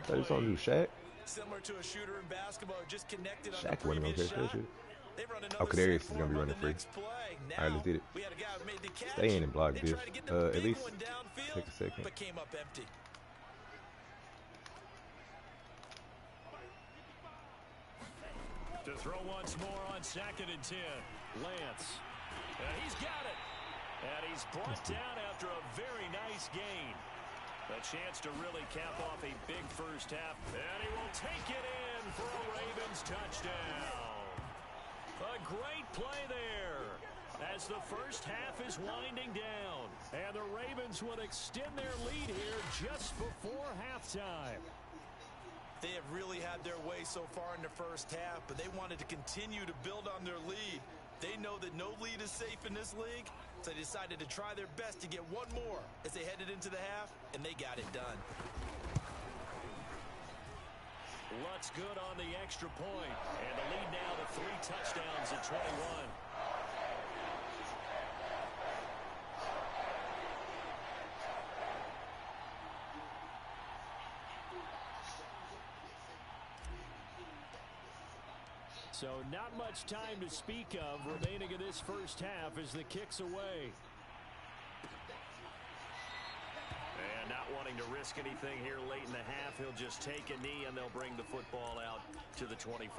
Speaker 4: Thought it's on you, Shaq.
Speaker 3: Similar to a shooter in basketball, just connected on
Speaker 4: Shaq
Speaker 3: the
Speaker 4: wasn't
Speaker 3: previous
Speaker 4: gonna catch that
Speaker 3: shot.
Speaker 4: shit. Oh, Kadarius is gonna be running free. All right, let's get it. Stay in and block this. At least take a second.
Speaker 3: But came up empty.
Speaker 2: To throw once more on 2nd and 10. Lance. And he's got it. And he's brought down after a very nice gain. A chance to really cap off a big first half. And he will take it in for a Ravens touchdown. A great play there as the first half is winding down. And the Ravens would extend their lead here just before halftime.
Speaker 3: They have really had their way so far in the first half, but they wanted to continue to build on their lead. They know that no lead is safe in this league, so they decided to try their best to get one more as they headed into the half, and they got it done.
Speaker 2: Lutz good on the extra point, and the lead now to 3 touchdowns at 21. So not much time to speak of remaining in this first half as the kick's away. And not wanting to risk anything here late in the half, he'll just take a knee and they'll bring the football out to the 25.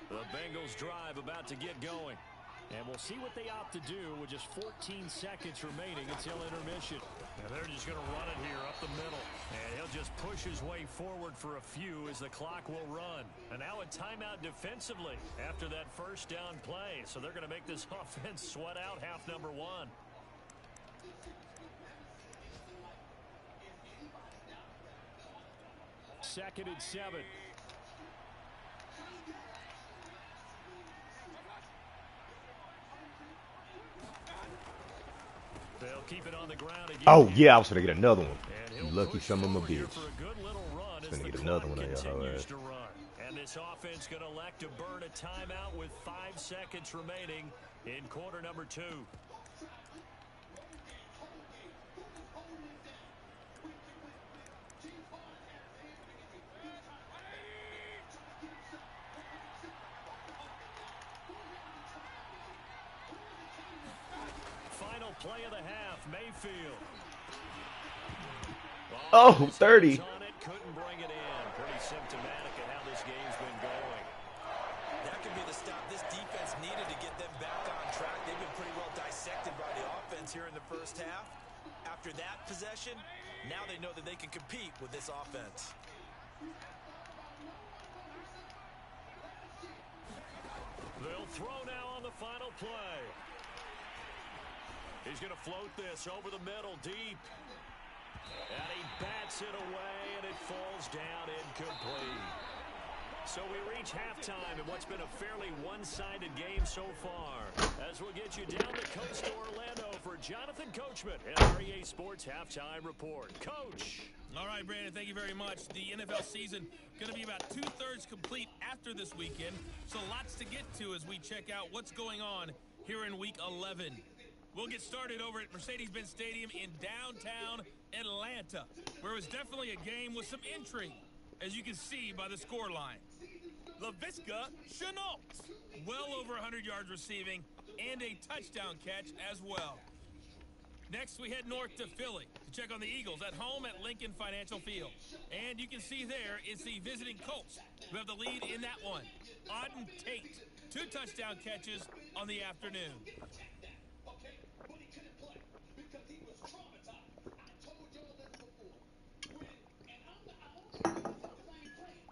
Speaker 2: The Bengals drive about to get going. And we'll see what they opt to do with just 14 seconds remaining until intermission. And they're just going to run it here up the middle. And he'll just push his way forward for a few as the clock will run. And now a timeout defensively after that first down play. So they're going to make this offense sweat out half number 1. Second and 7. They'll keep it on the ground again.
Speaker 4: Oh, yeah, I was going to get another one. You lucky son of a bitch. Just going to get another one on your ass.
Speaker 2: And this offense going to elect to burn a timeout with 5 seconds remaining in quarter number 2. Play of the half, Mayfield.
Speaker 4: Oh, 30.
Speaker 2: Couldn't bring it in. Pretty symptomatic of how this game's been going.
Speaker 3: That could be the stop this defense needed to get them back on track. They've been pretty well dissected by the offense here in the first half. After that possession, now they know that they can compete with this offense.
Speaker 2: They'll throw now on the final play. He's going to float this over the middle deep. And he bats it away, and it falls down incomplete. So we reach halftime in what's been a fairly one-sided game so far. As we'll get you down the coast to Orlando for Jonathan Coachman and REA Sports Halftime Report. Coach.
Speaker 8: All right, Brandon, thank you very much. The NFL season going to be about 2/3 complete after this weekend. So lots to get to as we check out what's going on here in Week 11. We'll get started over at Mercedes-Benz Stadium in downtown Atlanta, where it was definitely a game with some intrigue, as you can see by the scoreline. Laviska Shenault, well over 100 yards receiving, and a touchdown catch as well. Next, we head north to Philly to check on the Eagles at home at Lincoln Financial Field. And you can see there it's the visiting Colts who have the lead in that one. Auden Tate, 2 touchdown catches on the afternoon.
Speaker 5: Okay, but he couldn't play because he was traumatized. I told y'all this before. And I only know this because I ain't playing.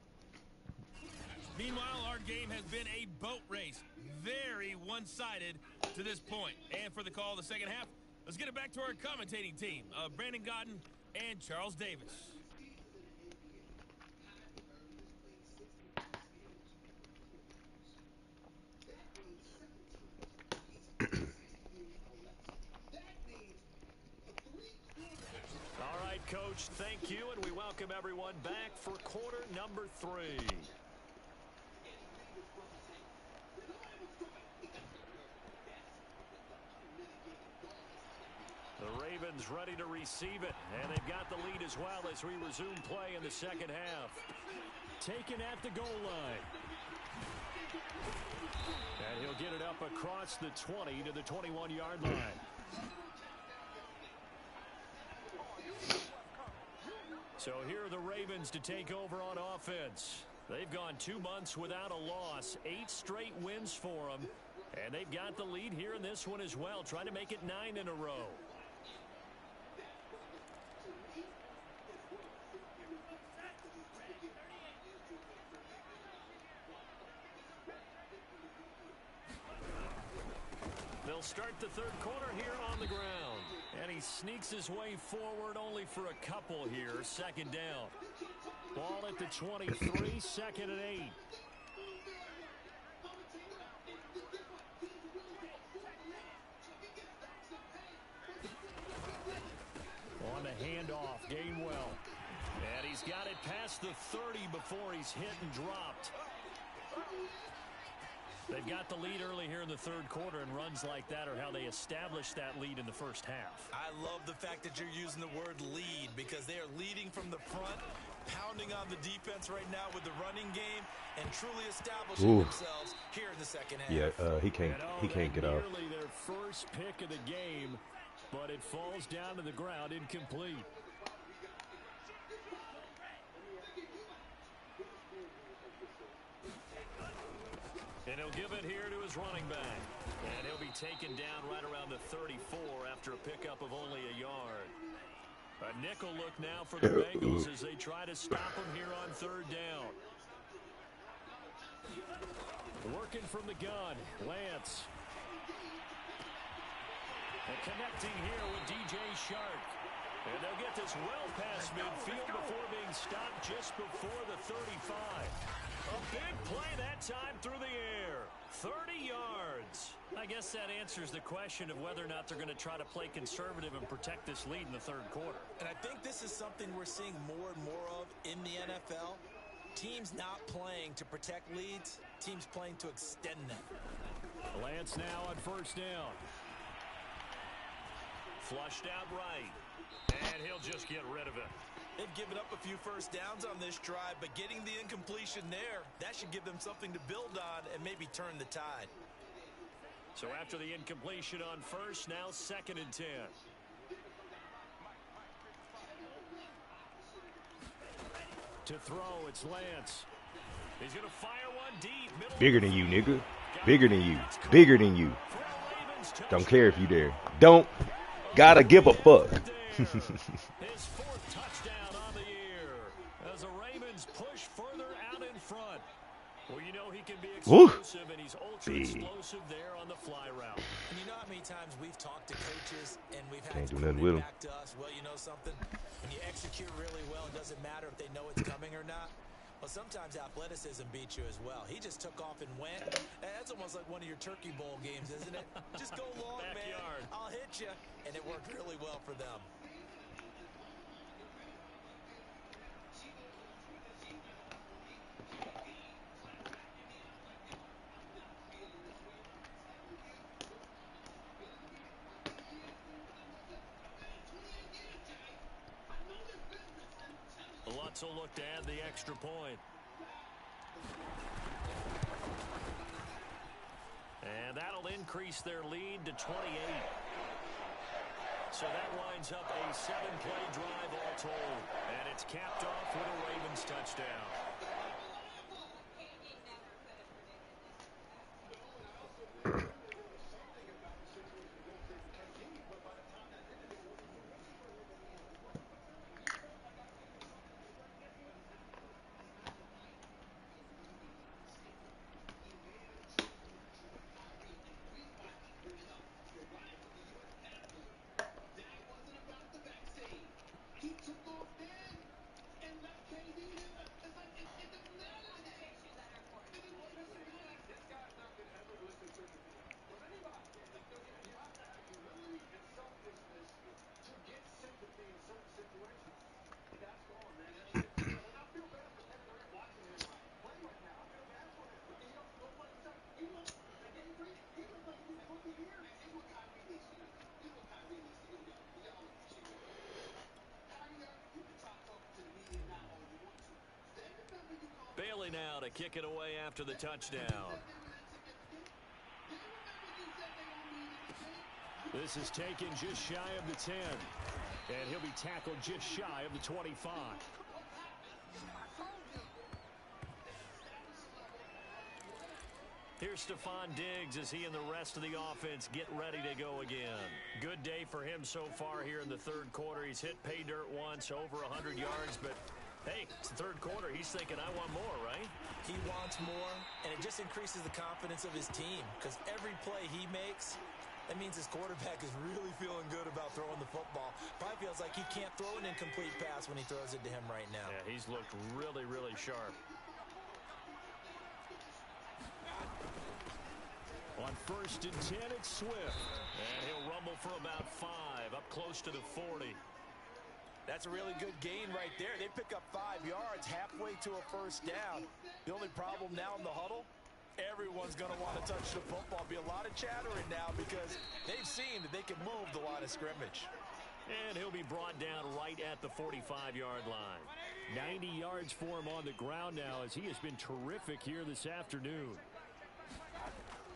Speaker 8: Meanwhile, our game has been a boat race. Very one-sided to this point. And for the call of the second half, let's get it back to our commentating team, Brandon Godden and Charles Davis.
Speaker 2: All right, Coach, thank you, and we welcome everyone back for quarter number 3. The Ravens ready to receive it, and they've got the lead as well as we resume play in the second half. Taken at the goal line. And he'll get it up across the 20 to the 21-yard line. So here are the Ravens to take over on offense. They've gone 2 months without a loss, 8 straight wins for them, and they've got the lead here in this one as well, trying to make it 9 in a row. They'll start the third quarter here on the ground. And he sneaks his way forward only for a couple here. Second down. Ball at the 23, second and 8. On the handoff, Gainwell. And he's got it past the 30 before he's hit and dropped. They've got the lead early here in the third quarter, and runs like that are how they establish that lead in the first half.
Speaker 3: I love the fact that you're using the word lead because they are leading from the front, pounding on the defense right now with the running game, and truly establishing themselves here in the second half.
Speaker 4: Yeah, he can't get off.
Speaker 2: Nearly their first pick of the game, but it falls down to the ground incomplete. And he'll give it here to his running back. And he'll be taken down right around the 34 after a pickup of only a yard. A nickel look now for the Bengals as they try to stop him here on third down. Working from the gun, Lance. And connecting here with DJ Shark. And they'll get this well past midfield before being stopped just before the 35. A big play that time through the air. 30 yards. I guess that answers the question of whether or not they're going to try to play conservative and protect this lead in the third quarter.
Speaker 3: And I think this is something we're seeing more and more of in the NFL. Teams not playing to protect leads, teams playing to extend them.
Speaker 2: Lance now on first down. Flushed out right. And he'll just get rid of it.
Speaker 3: They've given up a few first downs on this drive, but getting the incompletion there, that should give them something to build on and maybe turn the tide.
Speaker 2: So after the incompletion on first, now second and 10. To throw, it's Lance. He's going to fire one deep.
Speaker 4: Bigger than you, nigga. Bigger than you. Bigger than you. Don't care if you there. Don't. Gotta give a fuck.
Speaker 2: His fourth touchdown on the year as the Ravens push further out in front. Well, you know he can be explosive, and he's ultra explosive there on the fly route.
Speaker 3: And you know how many times we've talked to coaches and we've had
Speaker 4: Can't
Speaker 3: to
Speaker 4: do
Speaker 3: put
Speaker 4: nothing
Speaker 3: it
Speaker 4: with him.
Speaker 3: back to us. Well, you know something? When you execute really well, it doesn't matter if they know it's coming or not. Well, sometimes athleticism beats you as well. He just took off and went. That's almost like one of your Turkey Bowl games, isn't it? Just go long,
Speaker 2: Backyard.
Speaker 3: man. I'll hit you. And it worked really well for them.
Speaker 2: Lutz will look to add the extra point. And that'll increase their lead to 28. So that winds up a 7-play drive all told. And it's capped off with a Ravens touchdown. Staley now to kick it away after the touchdown. This is taken just shy of the 10. And he'll be tackled just shy of the 25. Here's Stephon Diggs as he and the rest of the offense get ready to go again. Good day for him so far here in the third quarter. He's hit pay dirt once, over 100 yards, but hey, it's the third quarter. He's thinking, I want more, right?
Speaker 3: He wants more, and it just increases the confidence of his team because every play he makes, that means his quarterback is really feeling good about throwing the football. Probably feels like he can't throw an incomplete pass when he throws it to him right now.
Speaker 2: Yeah, he's looked really, really sharp. On 1st and 10, it's Swift. And he'll rumble for about 5, up close to the 40.
Speaker 3: That's a really good gain right there. They pick up 5 yards halfway to a first down. The only problem now in the huddle, everyone's going to want to touch the football. Be a lot of chattering now because they've seen that they can move the line of scrimmage.
Speaker 2: And he'll be brought down right at the 45-yard line. 90 yards for him on the ground now as he has been terrific here this afternoon.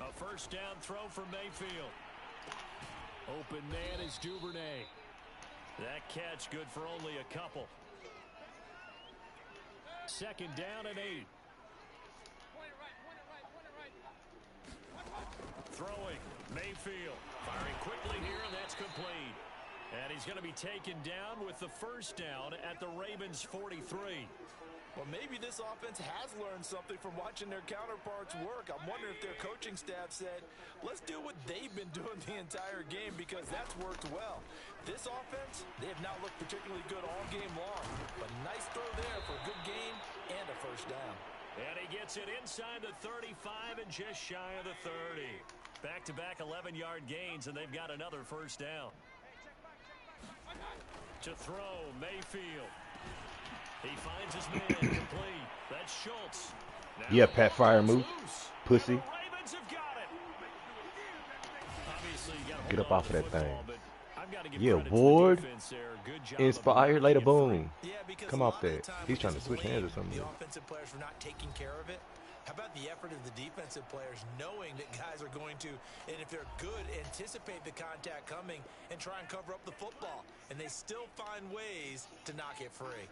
Speaker 2: A first down throw for Mayfield. Open man is Duvernay. That catch good for only a couple. 2nd down and 8. Throwing. Mayfield. Firing quickly here, and that's complete. And he's going to be taken down with the first down at the Ravens' 43.
Speaker 3: Well, maybe this offense has learned something from watching their counterparts work. I'm wondering if their coaching staff said, let's do what they've been doing the entire game because that's worked well. This offense, they have not looked particularly good all game long. But nice throw there for a good gain and a first down.
Speaker 2: And he gets it inside the 35 and just shy of the 30. Back-to-back 11-yard gains, and they've got another first down. To throw, Mayfield. He finds his man complete. That's Schultz. Now
Speaker 4: Yeah, Pat Fryer move. Pussy.
Speaker 2: Ravens have got it. Obviously, you gotta
Speaker 4: Get
Speaker 2: hold
Speaker 4: up
Speaker 2: on
Speaker 4: off
Speaker 2: to
Speaker 4: of
Speaker 2: the
Speaker 4: that thing.
Speaker 2: football, but I've got to give
Speaker 4: Yeah,
Speaker 2: credit to the
Speaker 4: Ward.
Speaker 2: defense there. Good job
Speaker 4: Inspired
Speaker 2: of
Speaker 4: later,
Speaker 2: getting it free.
Speaker 4: boom.
Speaker 3: Yeah, because
Speaker 4: Come
Speaker 3: a
Speaker 4: off
Speaker 3: lot of the
Speaker 4: that.
Speaker 3: time
Speaker 4: He's
Speaker 3: we
Speaker 4: trying to
Speaker 3: just
Speaker 4: switch hands or
Speaker 3: blame
Speaker 4: something.
Speaker 3: The offensive players for not taking care of it. How about the effort of the defensive players knowing that guys are going to, and if they're good, anticipate the contact coming and try and cover up the football. And they still find ways to knock it free.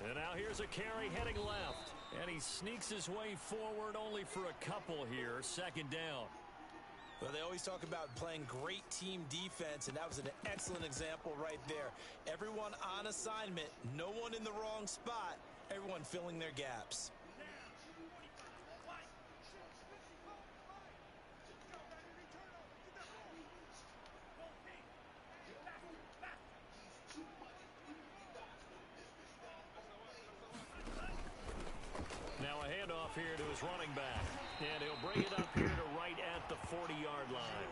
Speaker 2: And now here's a carry heading left. And he sneaks his way forward only for a couple here. 2nd down.
Speaker 3: Well, they always talk about playing great team defense, and that was an excellent example right there. Everyone on assignment, no one in the wrong spot, everyone filling their gaps.
Speaker 2: Now a handoff here to his running back. And he'll bring it up here to right at the 40-yard line.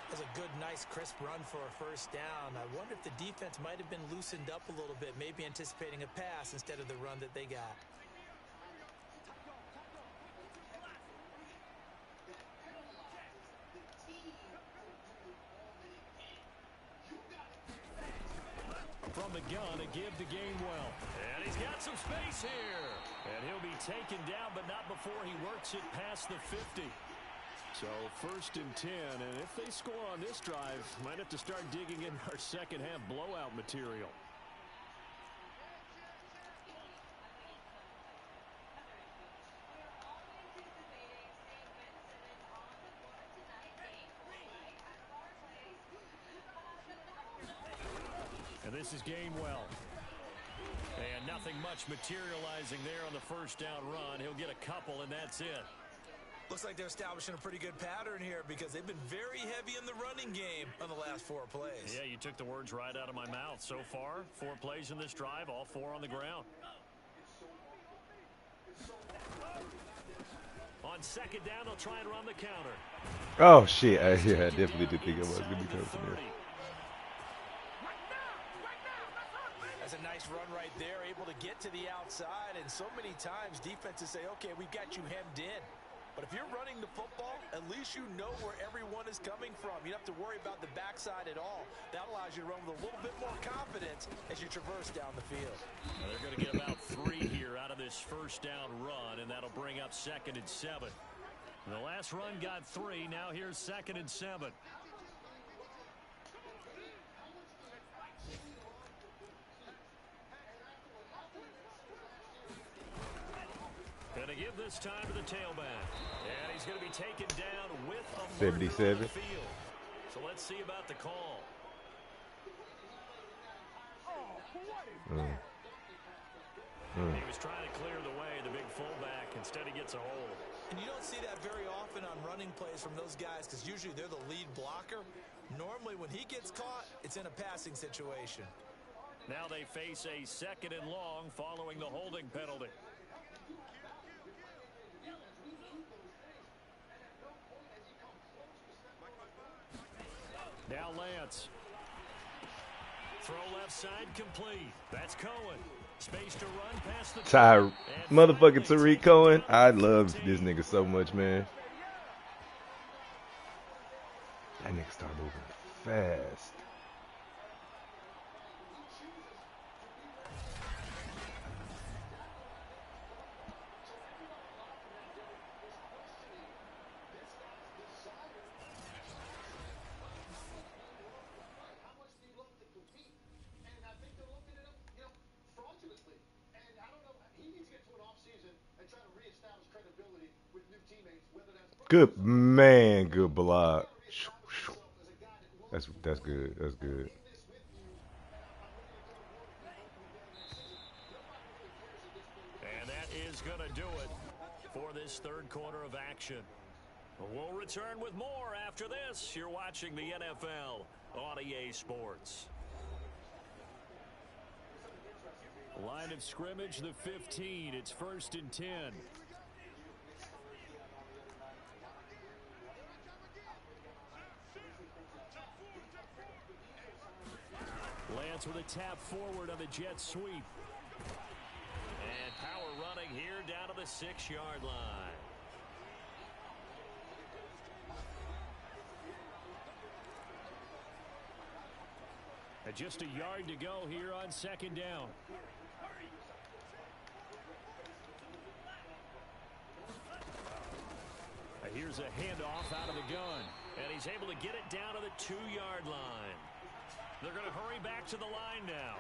Speaker 3: That's a good, nice, crisp run for a first down. I wonder if the defense might have been loosened up a little bit, maybe anticipating a pass instead of the run that they got.
Speaker 2: From the gun, a give to Gainwell. And he's got some space here. And he'll be taken down, but not before he works it past the 50. So 1st and 10, and if they score on this drive, might have to start digging in our second half blowout material. And this is Gainwell. And nothing much materializing there on the first down run. He'll get a couple, and that's it.
Speaker 3: Looks like they're establishing a pretty good pattern here because they've been very heavy in the running game on the last 4 plays.
Speaker 2: Yeah, you took the words right out of my mouth. So far, 4 plays in this drive, all 4 on the ground. On 2nd down, they'll try and run the counter.
Speaker 4: Oh, shit. Yeah, I definitely did think I was going to be coming from there.
Speaker 3: That's a nice run right there, able to get to the outside. And so many times defenses say, okay, we've got you hemmed in. But if you're running the football, at least you know where everyone is coming from. You don't have to worry about the backside at all. That allows you to run with a little bit more confidence as you traverse down the field.
Speaker 2: Well, they're going to get about 3 here out of this first down run, and that'll bring up 2nd and 7. The last run got 3. Now here's 2nd and 7. Going to give this time to the tailback. And he's going to be taken down with a
Speaker 4: 77.
Speaker 2: Field. So let's see about the call. He was trying to clear the way, the big fullback. Instead, he gets a hold.
Speaker 3: And you don't see that very often on running plays from those guys because usually they're the lead blocker. Normally, when he gets caught, it's in a passing situation.
Speaker 2: Now they face a 2nd and long following the holding penalty. Now Lance. Throw left side complete. That's Cohen. Space to run past the
Speaker 4: motherfucking Tariq Cohen. I love this nigga so much, man. That nigga start moving fast. Good man, good block. That's good. That's good.
Speaker 2: And that is going to do it for this 3rd quarter of action. We'll return with more after this. You're watching the NFL on EA Sports. Line of scrimmage, the 15. It's 1st and 10. Lance with a tap forward on the jet sweep. And power running here down to the 6-yard line. And just a yard to go here on 2nd down. Here's a handoff out of the gun. And he's able to get it down to the 2-yard line. They're going to hurry back to the line now.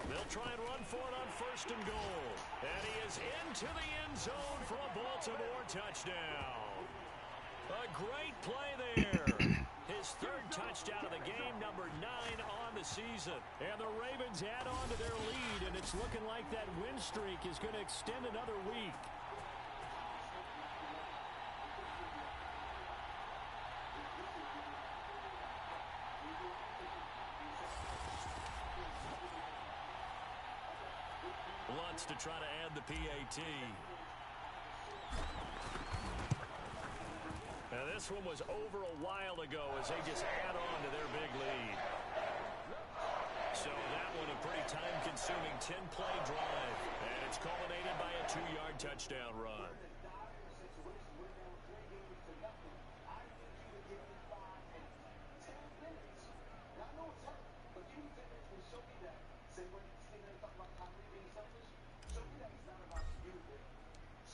Speaker 2: They'll try and run for it on 1st and goal. And he is into the end zone for a Baltimore touchdown. A great play there. His 3rd touchdown of the game, number 9 on the season. And the Ravens add on to their lead, and it's looking like that win streak is going to extend another week. Lutz to try to add the PAT. Now this one was over a while ago as they just add on to their big lead. So that one a pretty time-consuming 10-play drive. And it's culminated by a 2-yard touchdown run.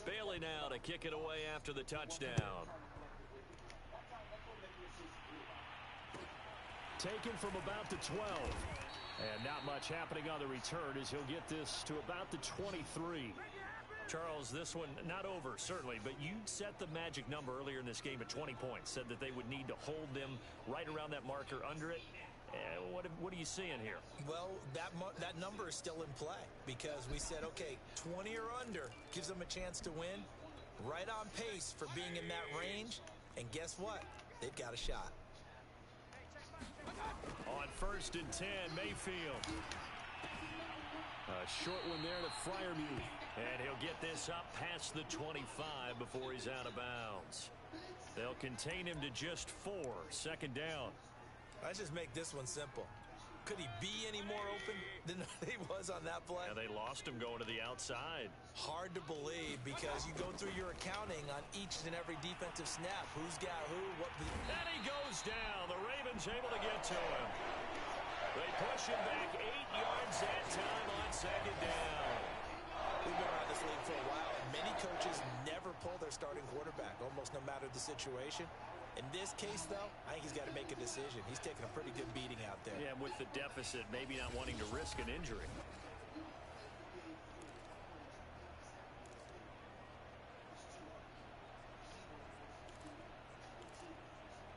Speaker 2: Bailey now to kick it away after the touchdown. Taken from about the 12. And not much happening on the return as he'll get this to about the 23. Charles, this one not over, certainly, but you set the magic number earlier in this game at 20 points. Said that they would need to hold them right around that marker under it. What are you seeing here?
Speaker 3: Well, that number is still in play because we said, okay, 20 or under gives them a chance to win. Right on pace for being in that range. And guess what? They've got a shot.
Speaker 2: On 1st and 10, Mayfield. A short one there to Freiermuth. And he'll get this up past the 25 before he's out of bounds. They'll contain him to just 4. 2nd down.
Speaker 3: Let's just make this one simple. Could he be any more open than he was on that play?
Speaker 2: Yeah, they lost him going to the outside.
Speaker 3: Hard to believe because you go through your accounting on each and every defensive snap. Who's got who, what.
Speaker 2: And he goes down. The Ravens able to get to him. They push him back 8 yards that time on second down.
Speaker 3: We've been around this league for a while, and many coaches never pull their starting quarterback, almost no matter the situation. In this case, though, I think he's got to make a decision. He's taking a pretty good beating out there.
Speaker 2: Yeah, with the deficit, maybe not wanting to risk an injury.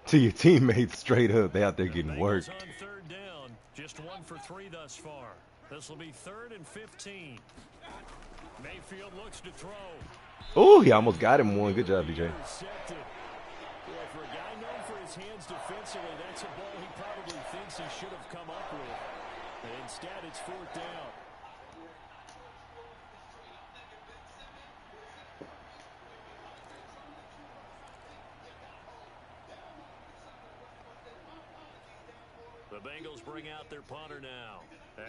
Speaker 4: To your teammates straight up. They out there getting work.
Speaker 2: On third down, just 1 for 3 thus far. This will be 3rd and 15. Mayfield looks to throw.
Speaker 4: Oh, he almost got him one. Good job, DJ.
Speaker 2: Boy, for a guy known for his hands defensively, that's a ball he probably thinks he should have come up with. And instead, it's 4th down. The Bengals bring out their punter now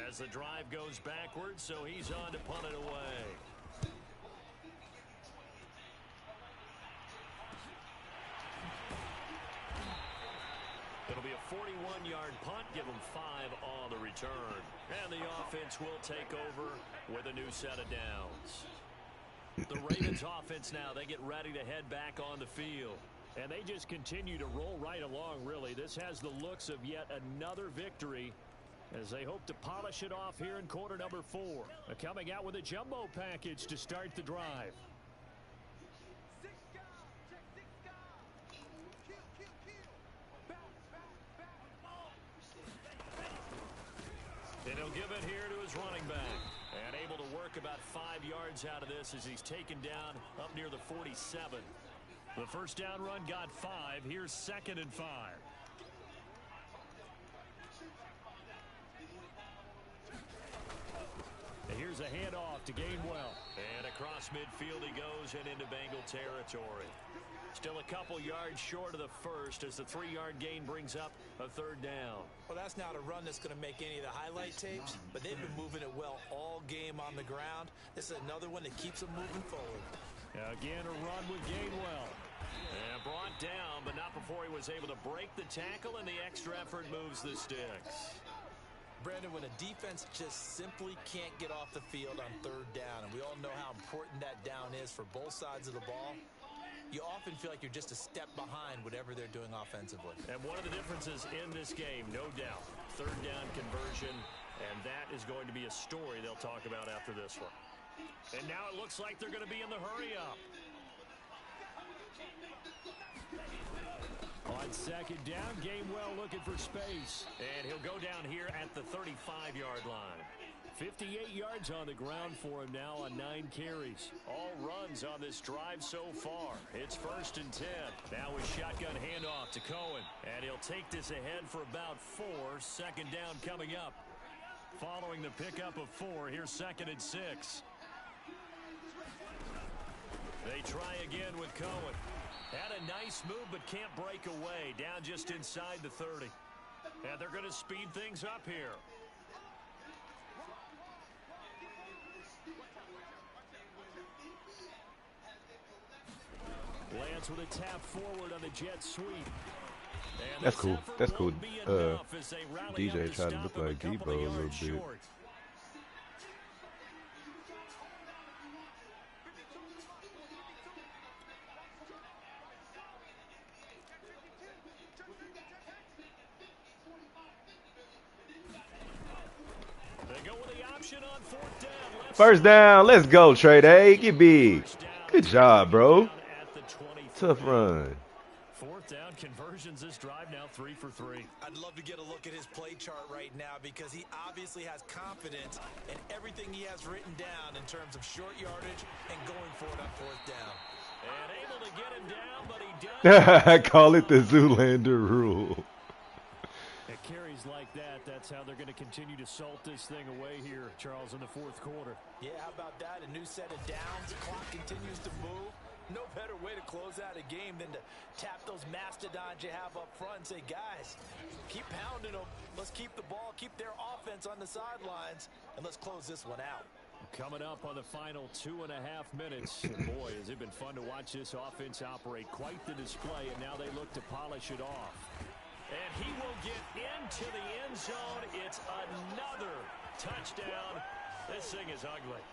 Speaker 2: as the drive goes backwards, so he's on to punt it away. It'll be a 41-yard punt, give them 5 on the return. And the offense will take over with a new set of downs. The Ravens offense now, they get ready to head back on the field. And they just continue to roll right along, really. This has the looks of yet another victory as they hope to polish it off here in quarter number 4. Coming out with a jumbo package to start the drive. And he'll give it here to his running back. And able to work about 5 yards out of this as he's taken down up near the 47. The first down run got 5. Here's 2nd and 5. And here's a handoff to Gainwell. And across midfield he goes and into Bengal territory. Still a couple yards short of the first as the 3-yard gain brings up a 3rd down.
Speaker 3: Well, that's not a run that's going to make any of the highlight tapes, but they've been moving it well all game on the ground. This is another one that keeps them moving forward.
Speaker 2: Again, a run with Gainwell. And brought down, but not before he was able to break the tackle, and the extra effort moves the sticks.
Speaker 3: Brandon, when a defense just simply can't get off the field on 3rd down, and we all know how important that down is for both sides of the ball, you often feel like you're just a step behind whatever they're doing offensively.
Speaker 2: And one of the differences in this game, no doubt, 3rd down conversion, and that is going to be a story they'll talk about after this one. And now it looks like they're going to be in the hurry-up. On 2nd down, Gainwell looking for space. And he'll go down here at the 35-yard line. 58 yards on the ground for him now on 9 carries. All runs on this drive so far. It's 1st and 10. Now a shotgun handoff to Cohen. And he'll take this ahead for about 4. 2nd down coming up. Following the pickup of 4, here's 2nd and 6. They try again with Cohen. Had a nice move but can't break away. Down just inside the 30. And they're going to speed things up here. Lance with a tap forward on the jet sweep. And
Speaker 4: that's cool. That's cool. DJ tried to look like Debo a little bit.
Speaker 2: They go with the option on 4th down.
Speaker 4: 1st down. Let's go, Trey Day. Get big. Good job, bro. Tough run.
Speaker 2: 4th down conversions this drive now 3 for 3.
Speaker 3: I'd love to get a look at his play chart right now because he obviously has confidence in everything he has written down in terms of short yardage and going for it on 4th down.
Speaker 2: And able to get him down, but he does.
Speaker 4: Call it the Zoolander rule.
Speaker 2: It carries like that. That's how they're going to continue to salt this thing away here, Charles, in the 4th quarter.
Speaker 3: Yeah, how about that? A new set of downs. The clock continues to move. No better way to close out a game than to tap those mastodons you have up front and say, guys, keep pounding them. Let's keep the ball, keep their offense on the sidelines, and let's close this one out.
Speaker 2: Coming up on the final 2.5 minutes. And boy, has it been fun to watch this offense operate. Quite the display, and now they look to polish it off. And he will get into the end zone. It's another touchdown. This thing is ugly.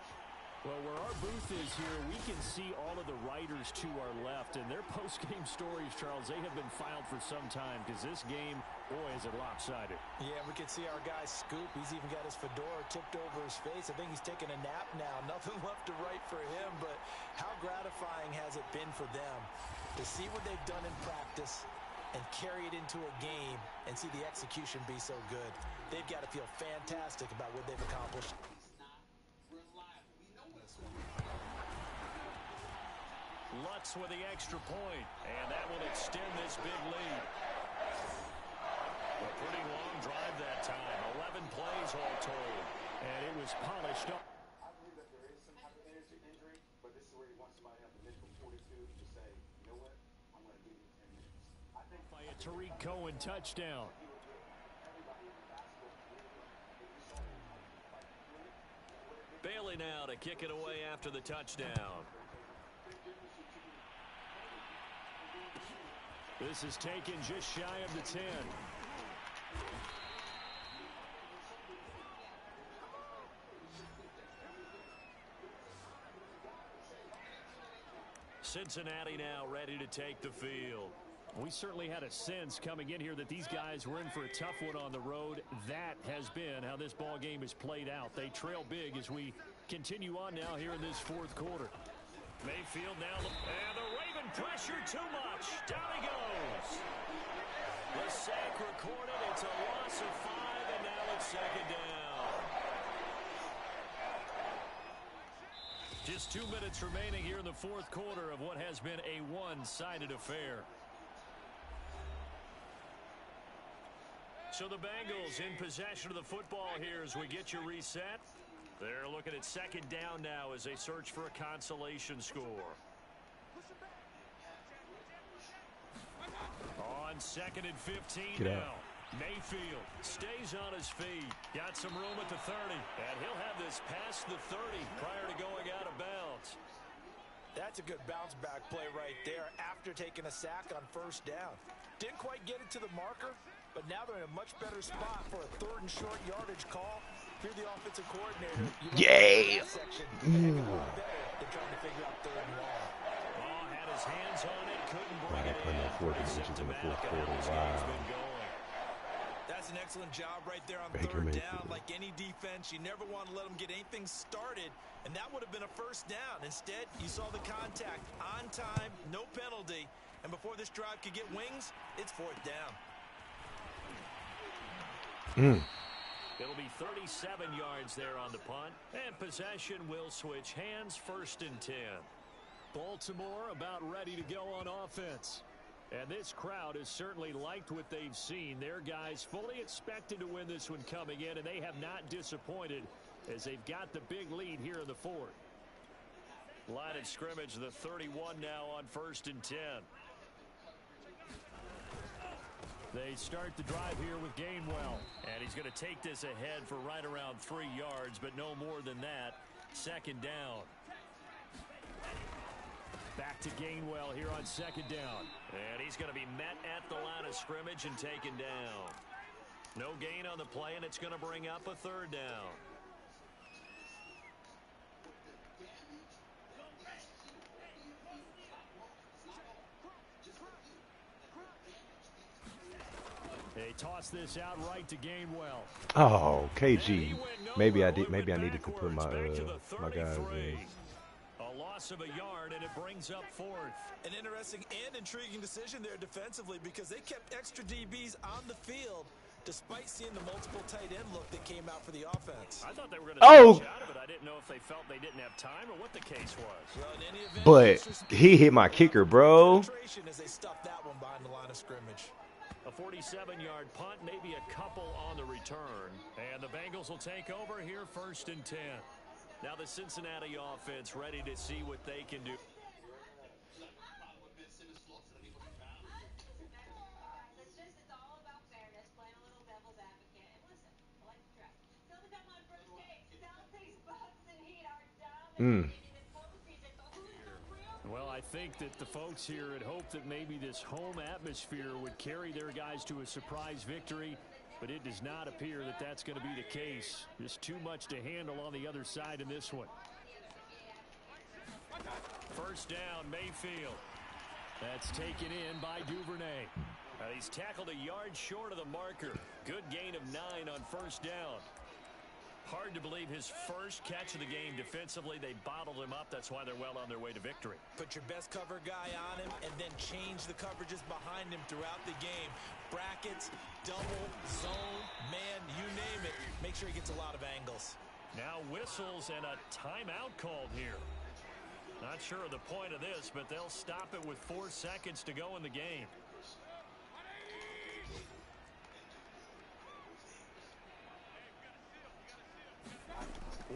Speaker 2: Well, where our booth is here, we can see all of the writers to our left, and their post-game stories, Charles, they have been filed for some time because this game, boy, is it lopsided.
Speaker 3: Yeah, we can see our guy Scoop. He's even got his fedora tipped over his face. I think he's taking a nap now. Nothing left to write for him, but how gratifying has it been for them to see what they've done in practice and carry it into a game and see the execution be so good. They've got to feel fantastic about what they've accomplished.
Speaker 2: Lutz with the extra point, and that will extend this big lead. A pretty long drive that time, 11 plays all told, and it was polished up.
Speaker 7: I believe that there is some type of injury, but this is where you want somebody to have the mental fortitude to say, you know what, I'm going to give you 10 minutes. I think
Speaker 2: By a Tariq Cohen touchdown. Bailey now to kick it away after the touchdown. This is taken just shy of the 10. Cincinnati now ready to take the field. We certainly had a sense coming in here that these guys were in for a tough one on the road. That has been how this ball game is played out. They trail big as we continue on now here in this fourth quarter. Mayfield now, and the Raven pressure too much. Down he goes. The sack recorded. It's a loss of 5, and now it's second down. Just 2 minutes remaining here in the fourth quarter of what has been a one-sided affair. So the Bengals in possession of the football here as we get you reset. They're looking at second down now as they search for a consolation score. On 2nd and 15 now. Mayfield stays on his feet. Got some room at the 30. And he'll have this past the 30 prior to going out of bounds.
Speaker 3: That's a good bounce back play right there after taking a sack on first down. Didn't quite get it to the marker, but now they're in a much better spot for a 3rd and short yardage call. If you're the offensive coordinator,
Speaker 4: yeah.
Speaker 3: Section, better than trying to figure out 3rd and long.
Speaker 2: Oh, had his hands on it, couldn't bring it
Speaker 4: putting
Speaker 2: in.
Speaker 4: up 4th inches in the fourth quarter. Wow.
Speaker 3: That's an excellent job right there on
Speaker 4: Baker
Speaker 3: 3rd
Speaker 4: Mayfield.
Speaker 3: down. Like any defense, you never want to let them get anything started, and that would have been a first down. Instead, you saw the contact on time, no penalty, and before this drive could get wings, it's 4th down.
Speaker 2: It'll be 37 yards there on the punt, and possession will switch hands, 1st and 10. Baltimore about ready to go on offense. And this crowd has certainly liked what they've seen. Their guys fully expected to win this one coming in, and they have not disappointed as they've got the big lead here in the 4th. Line of scrimmage, the 31 now on 1st and 10. They start the drive here with Gainwell, and he's going to take this ahead for right around 3 yards, but no more than that. 2nd down. Back to Gainwell here on 2nd down. And he's going to be met at the line of scrimmage and taken down. No gain on the play, and it's going to bring up a 3rd down. They toss this out right to Gainwell.
Speaker 4: Oh, KG. Maybe I needed to put my my guys in.
Speaker 2: A loss of a yard, and it brings up 4th.
Speaker 3: An interesting and intriguing decision there defensively because they kept extra DBs on the field despite seeing the multiple tight end look that came out for the offense.
Speaker 2: I thought they were going to switch out of it. I didn't know if they felt they didn't have time or what the case was.
Speaker 3: Well, in any event,
Speaker 4: But he hit my kicker, bro.
Speaker 3: As they stuffed that one behind the line of scrimmage.
Speaker 2: A 47-yard punt, maybe a couple on the return. And the Bengals will take over here 1st and 10. Now the Cincinnati offense ready to see what they can do. Well, I think that the folks here had hoped that maybe this home atmosphere would carry their guys to a surprise victory, but it does not appear that that's going to be the case. Just too much to handle on the other side in this one. First down, Mayfield. That's taken in by Duvernay. He's tackled a yard short of the marker. Good gain of 9 on first down. Hard to believe his first catch of the game defensively. They bottled him up. That's why they're well on their way to victory.
Speaker 3: Put your best cover guy on him and then change the coverages behind him throughout the game. Brackets, double, zone, man, you name it. Make sure he gets a lot of angles.
Speaker 2: Now whistles and a timeout called here. Not sure of the point of this, but they'll stop it with 4 seconds to go in the game.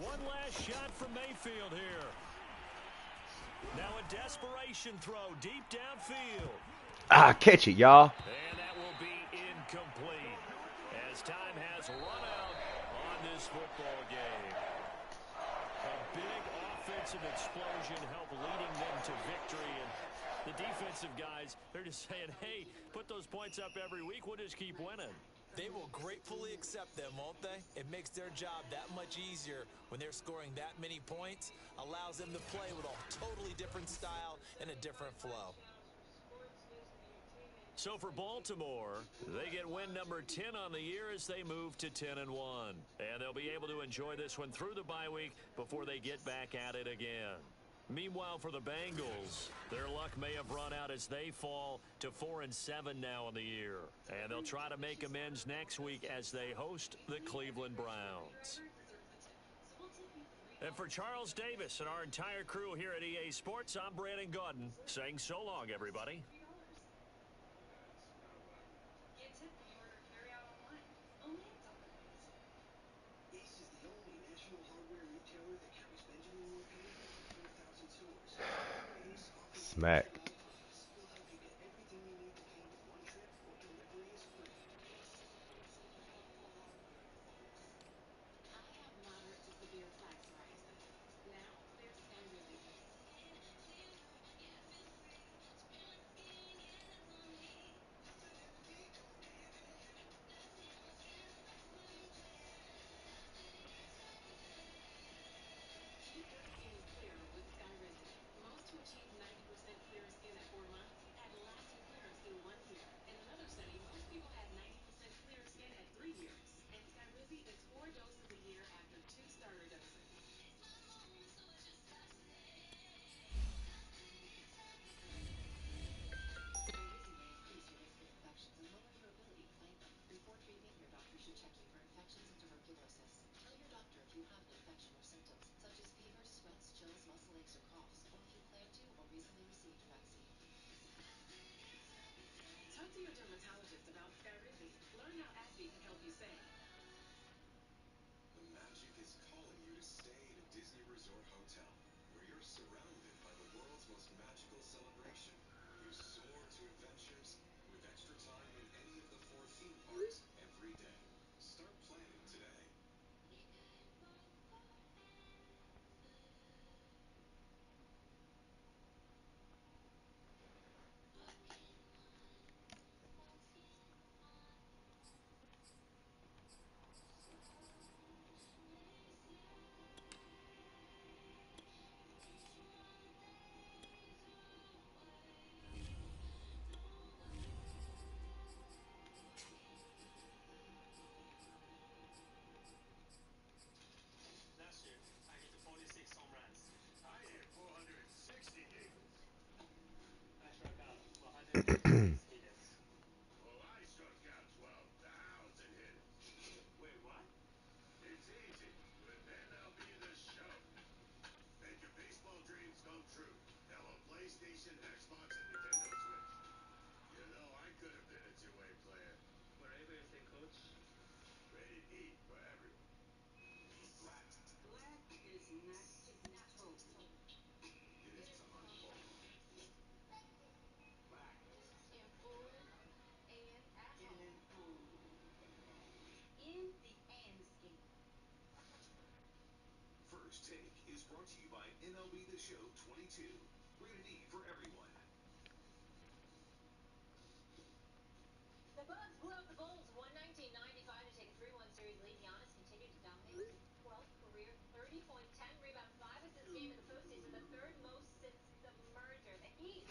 Speaker 2: One last shot from Mayfield here. Now a desperation throw deep downfield.
Speaker 4: Catch it, y'all.
Speaker 2: And that will be incomplete as time has run out on this football game. A big offensive explosion helped leading them to victory. And the defensive guys, they're just saying, hey, put those points up every week. We'll just keep winning.
Speaker 3: They will gratefully accept them, won't they? It makes their job that much easier when they're scoring that many points. Allows them to play with a totally different style and a different flow.
Speaker 2: So for Baltimore, they get win number 10 on the year as they move to 10-1. And they'll be able to enjoy this one through the bye week before they get back at it again. Meanwhile, for the Bengals, their luck may have run out as they fall to 4-7 now in the year. And they'll try to make amends next week as they host the Cleveland Browns. And for Charles Davis and our entire crew here at EA Sports, I'm Brandon Gaudin saying so long, everybody.
Speaker 4: Smack.
Speaker 5: Show 22. Rated E for everyone.
Speaker 9: The Bucks blew out the Bulls 119-95 to take a 3-1 series lead. Giannis continued to dominate with his 12th career 30-point, 10-rebound, 5-assist game in the postseason, the third most since the merger. The Heat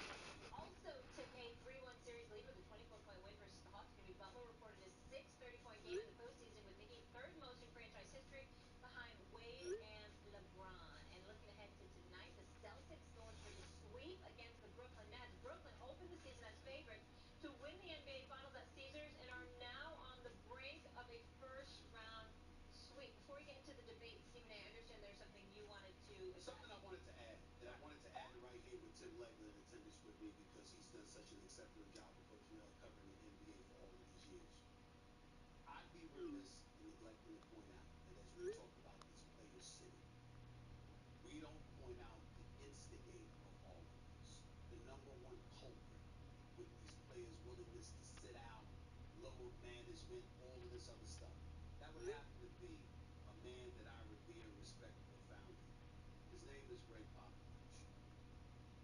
Speaker 9: also took a 3-1 series lead with a 24-point win versus the Hawks. Jimmy Butler reported his sixth 30-point game in the postseason with the Heat, third most in franchise history behind Wade and LeBron. And looking ahead to tonight, the Celtics going for the sweep against the Brooklyn Nets. Brooklyn opened the season as favorites to win the NBA Finals at Caesars and are now on the brink of a first-round sweep. Before we get into the debate, Stephen A., I understand there's something you wanted to address.
Speaker 7: Something I wanted to add, and I wanted to add it right here with Tim Legler in attendance with me because he's done such an exceptional job of covering the NBA for all of these years. I'd be remiss in neglecting to point out that as we talk about these players sitting, we don't point out the instigator of all of this, the number one culprit with these players' willingness to sit out, load management, all of this other stuff. That would happen to be a man that I revere and respect profoundly. His name is Greg Popovich.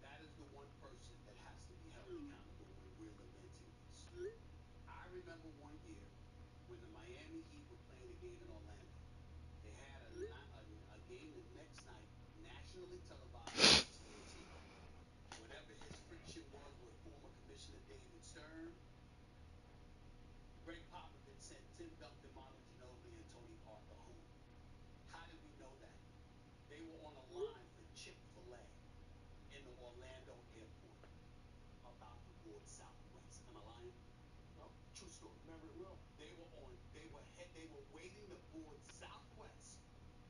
Speaker 7: That is the one person that has to be held accountable when we're lamenting this. I remember one year when the Miami Heat were playing a game in Orlando. They had a game the next night, nationally televised on TNT. Whatever his friction was with former Commissioner David Stern, Greg Popovich sent Tim Duncan, Manu Ginobili, and Tony Parker home. How did we know that? They were on a line for Chick-fil-A in the Orlando airport about to board Southwest. Am I lying? No, true story. Remember it well. They were waiting to board Southwest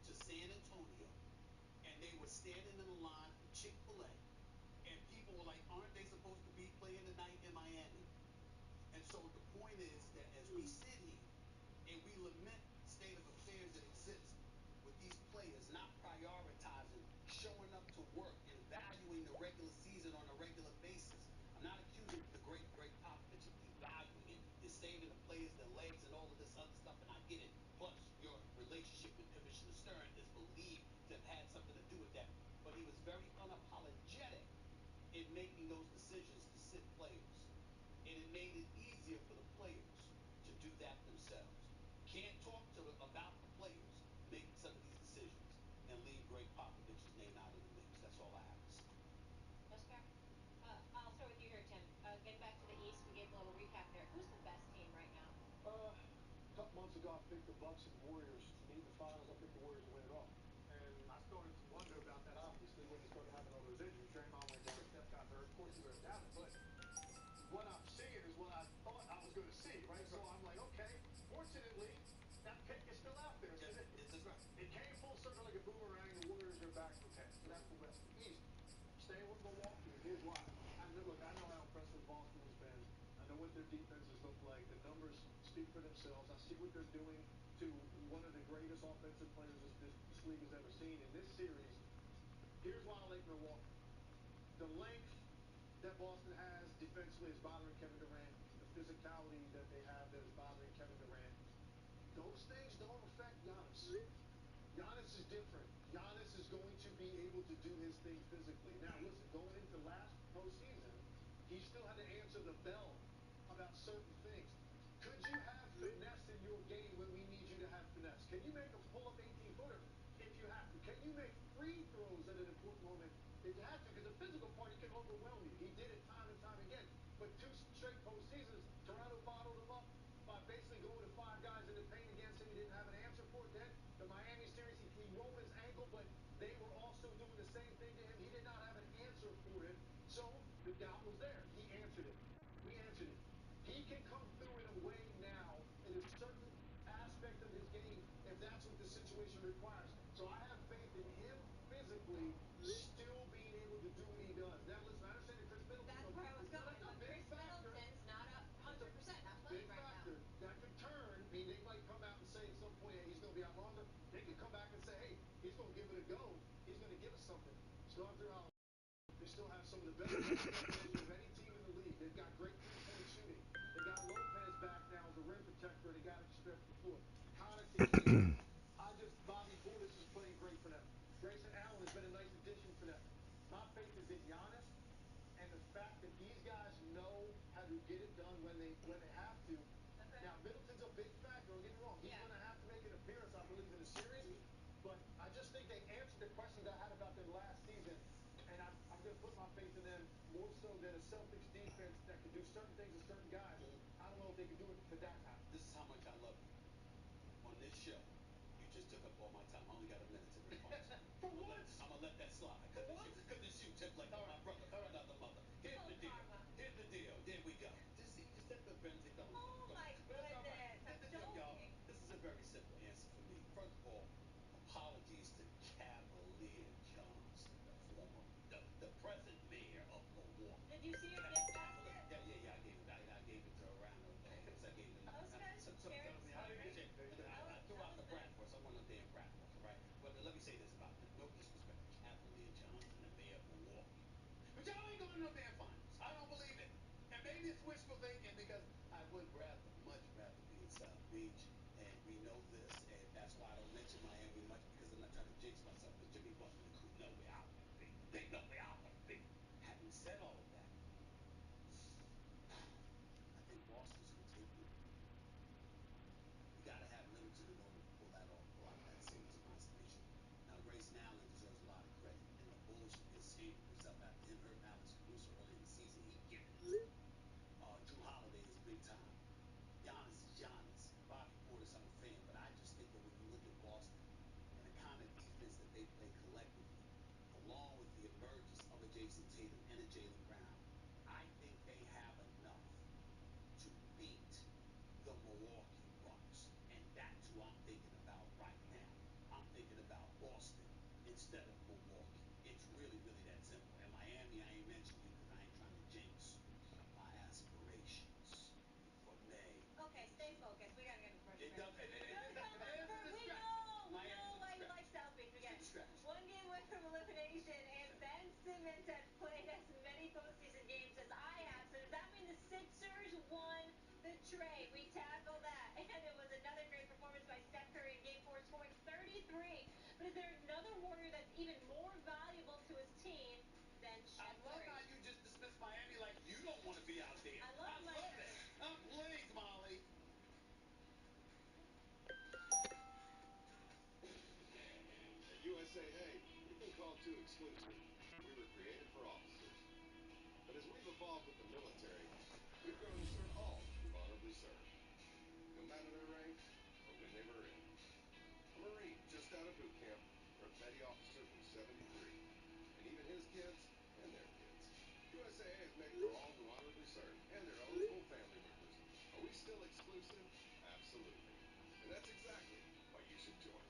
Speaker 7: to San Antonio, and they were standing in a line for Chick-fil-A, and people were like, aren't they supposed to be playing tonight in Miami? And so the point is that as we sit here and we lament the state of affairs that exists with these players not prioritizing, showing up to work, and valuing the regular season on a regular basis. I'm not accusing the great Greg Popovich of devaluing it. You're saving the players their legs and all of this other stuff, and I get it. Plus, your relationship with Commissioner Stern is believed to have had something to do with that. But he was very unapologetic in making those decisions to sit players. And it made it easier for the players to do that themselves. Can't talk about the players making some of these decisions and leave Greg Popovich's name out of the mix. That's all I have to say.
Speaker 9: That's fair. I'll start with you here, Tim. Getting back to the East, we gave a little recap there. Who's the best team right now?
Speaker 5: A couple months ago, I picked the Bucks and Warriors to meet in the finals. I picked the Warriors to win it all. And I started to wonder about that, obviously, when they started having all those injuries. Draymond went down, Steph got hurt. Of course, he would have doubted. But what I'm seeing is what I thought I was going to see, right? So I'm like, okay, fortunately, that pick is still out there.
Speaker 7: Yes, it's right.
Speaker 5: It came full circle like a boomerang. The Warriors are back for 10. So that's the West. East, staying with Milwaukee, and here's why. I know how impressive Boston has been. I know what their defenses look like. The numbers speak for themselves. I see what they're doing to one of the greatest offensive players this league has ever seen. In this series, here's why I like Milwaukee. The length that Boston has defensively is bothering Kevin Durant. The physicality that they have that is bothering Kevin Durant. Those things don't affect Giannis. Giannis is different. Giannis is going to be able to do his thing physically. Now, listen, going into last postseason, he still had to answer the bell about certain things. Could you have finesse in your game when we need you to have finesse? Can you make a pull-up 18-footer if you have to? Can you make free throws at an important moment if you have to? Because the physical part, he can overwhelm you. He did it time and time again. But 2 straight postseasons, Toronto bottled him up by basically going to 5 guys in the paint against him. He didn't have an answer for it. Then the Miami series, he rolled his ankle, but they were also doing the same thing to him. He did not have an answer for it. So the doubt was there. He answered it. We answered it. He can come through in a way now in a certain aspect of his game if that's what the situation requires. So I have faith in him physically still being able to do what he does. Now, listen, I understand that Chris Middleton.
Speaker 9: That's where I was going.
Speaker 5: That's a
Speaker 9: But
Speaker 5: big
Speaker 9: Chris
Speaker 5: factor.
Speaker 9: Middleton's not 100%, not playing
Speaker 5: Big
Speaker 9: right
Speaker 5: factor.
Speaker 9: now.
Speaker 5: That could turn. I mean, they might come out and say at some point, hey, he's going to be out longer. They could come back and say, hey, he's going to give it a go. He's going to give us something. So after all, they still have some of the best players of any team in the league. They've got great three-point shooting. They got Lopez back now as a rim protector, and they got to stretch the floor. Bobby Portis is playing great for them. Grayson Allen has been a nice addition for them.
Speaker 7: faith is in Giannis and the fact that these guys know how to get it done when they have to.
Speaker 9: Okay.
Speaker 7: Now, Middleton's a big factor. Don't get me wrong. He's going to have to make an appearance, I believe, in the series. But I just think they answered the questions I had about them last season. And I'm going to put my faith in them more so than a Celtics defense that can do certain things to certain guys. I don't know if they can do it to that time.
Speaker 10: This is how much I love you. On this show, you just took up all my time. I only got a minute to respond.
Speaker 7: For what?
Speaker 10: I'm going to let that slide. Because it's you, Tip, like my brother from another mother. Here's the deal.
Speaker 9: Karma.
Speaker 10: Here's the deal. There we go. Just let the Benedict on.
Speaker 9: Oh my
Speaker 10: But it's all right.
Speaker 9: goodness. I'm
Speaker 10: Here's the deal, y'all.
Speaker 9: joking.
Speaker 10: This is a very simple answer for me. First of all, apologies to Cavalier Johnston, the present mayor of Milwaukee.
Speaker 9: Did you see your gift basket?
Speaker 10: Yeah. I gave it to Orlando. Because I gave it.
Speaker 9: Oh, it's good.
Speaker 10: Some
Speaker 9: Sharing
Speaker 10: I
Speaker 9: story.
Speaker 10: threw out the brat force. I'm one of them damn brat force, all right? But let me say this about them. No disrespect to Cavalier Johnston, the mayor of Milwaukee. But y'all ain't going to no damn finals. I don't believe it. And maybe it's wishful thinking because I would much rather be in South Beach. And we know this. And that's why I don't mention Miami much because I'm not trying to jinx myself. Because Jimmy Butler and crew know where I want to be. They know where I want to be. Having said all of that, I think Boston's going to take it. You got to have Middleton in order to pull out that series, in my estimation. Now, Grayson Allen deserves a lot of credit, and the bullshit is saving himself after him hurt Alex Caruso early in the season. He giving it to him. Drew Holiday is big time. Giannis is Giannis. Bobby Portis, I'm a fan, but I just think that when you look at Boston and the kind of defense that they play collectively, along with the emergence of a Jason Tatum and a Jaylen Brown, I think they have enough to beat the Milwaukee Bucks. And that's who I'm thinking about right now. I'm thinking about Boston instead of Milwaukee. It's really, really that simple. And Miami, I ain't mentioning you because I ain't trying to jinx my aspirations for May.
Speaker 9: Okay, stay focused. We gotta get to the first
Speaker 10: It
Speaker 9: break.
Speaker 10: does.
Speaker 9: We know why you like South Beach. We get it. One game away from elimination, and Ben Simmons has played as many postseason games as I have. So does that mean the Sixers won the trade? We tackle that, and it was another great performance by Steph Curry in Game 4, scoring 33. But is there another Warrior that's even more valuable to his team than
Speaker 10: I
Speaker 9: Steph
Speaker 10: love
Speaker 9: Curry?
Speaker 10: how you just dismiss Miami like you don't want to be out there.
Speaker 9: I love Miami.
Speaker 10: it. Please, Molly.
Speaker 5: At USAA, we've been called too exclusive. We were created for officers. But as we've evolved with the military, we've grown to serve all who honorably serve, no matter their rank or when they were in. A Marine just out of boot camp, or a petty officer from 73, and even his kids and their kids. USAA is made for all who honorably serve and their eligible family members. Are we still exclusive? Absolutely. And that's exactly why you should join.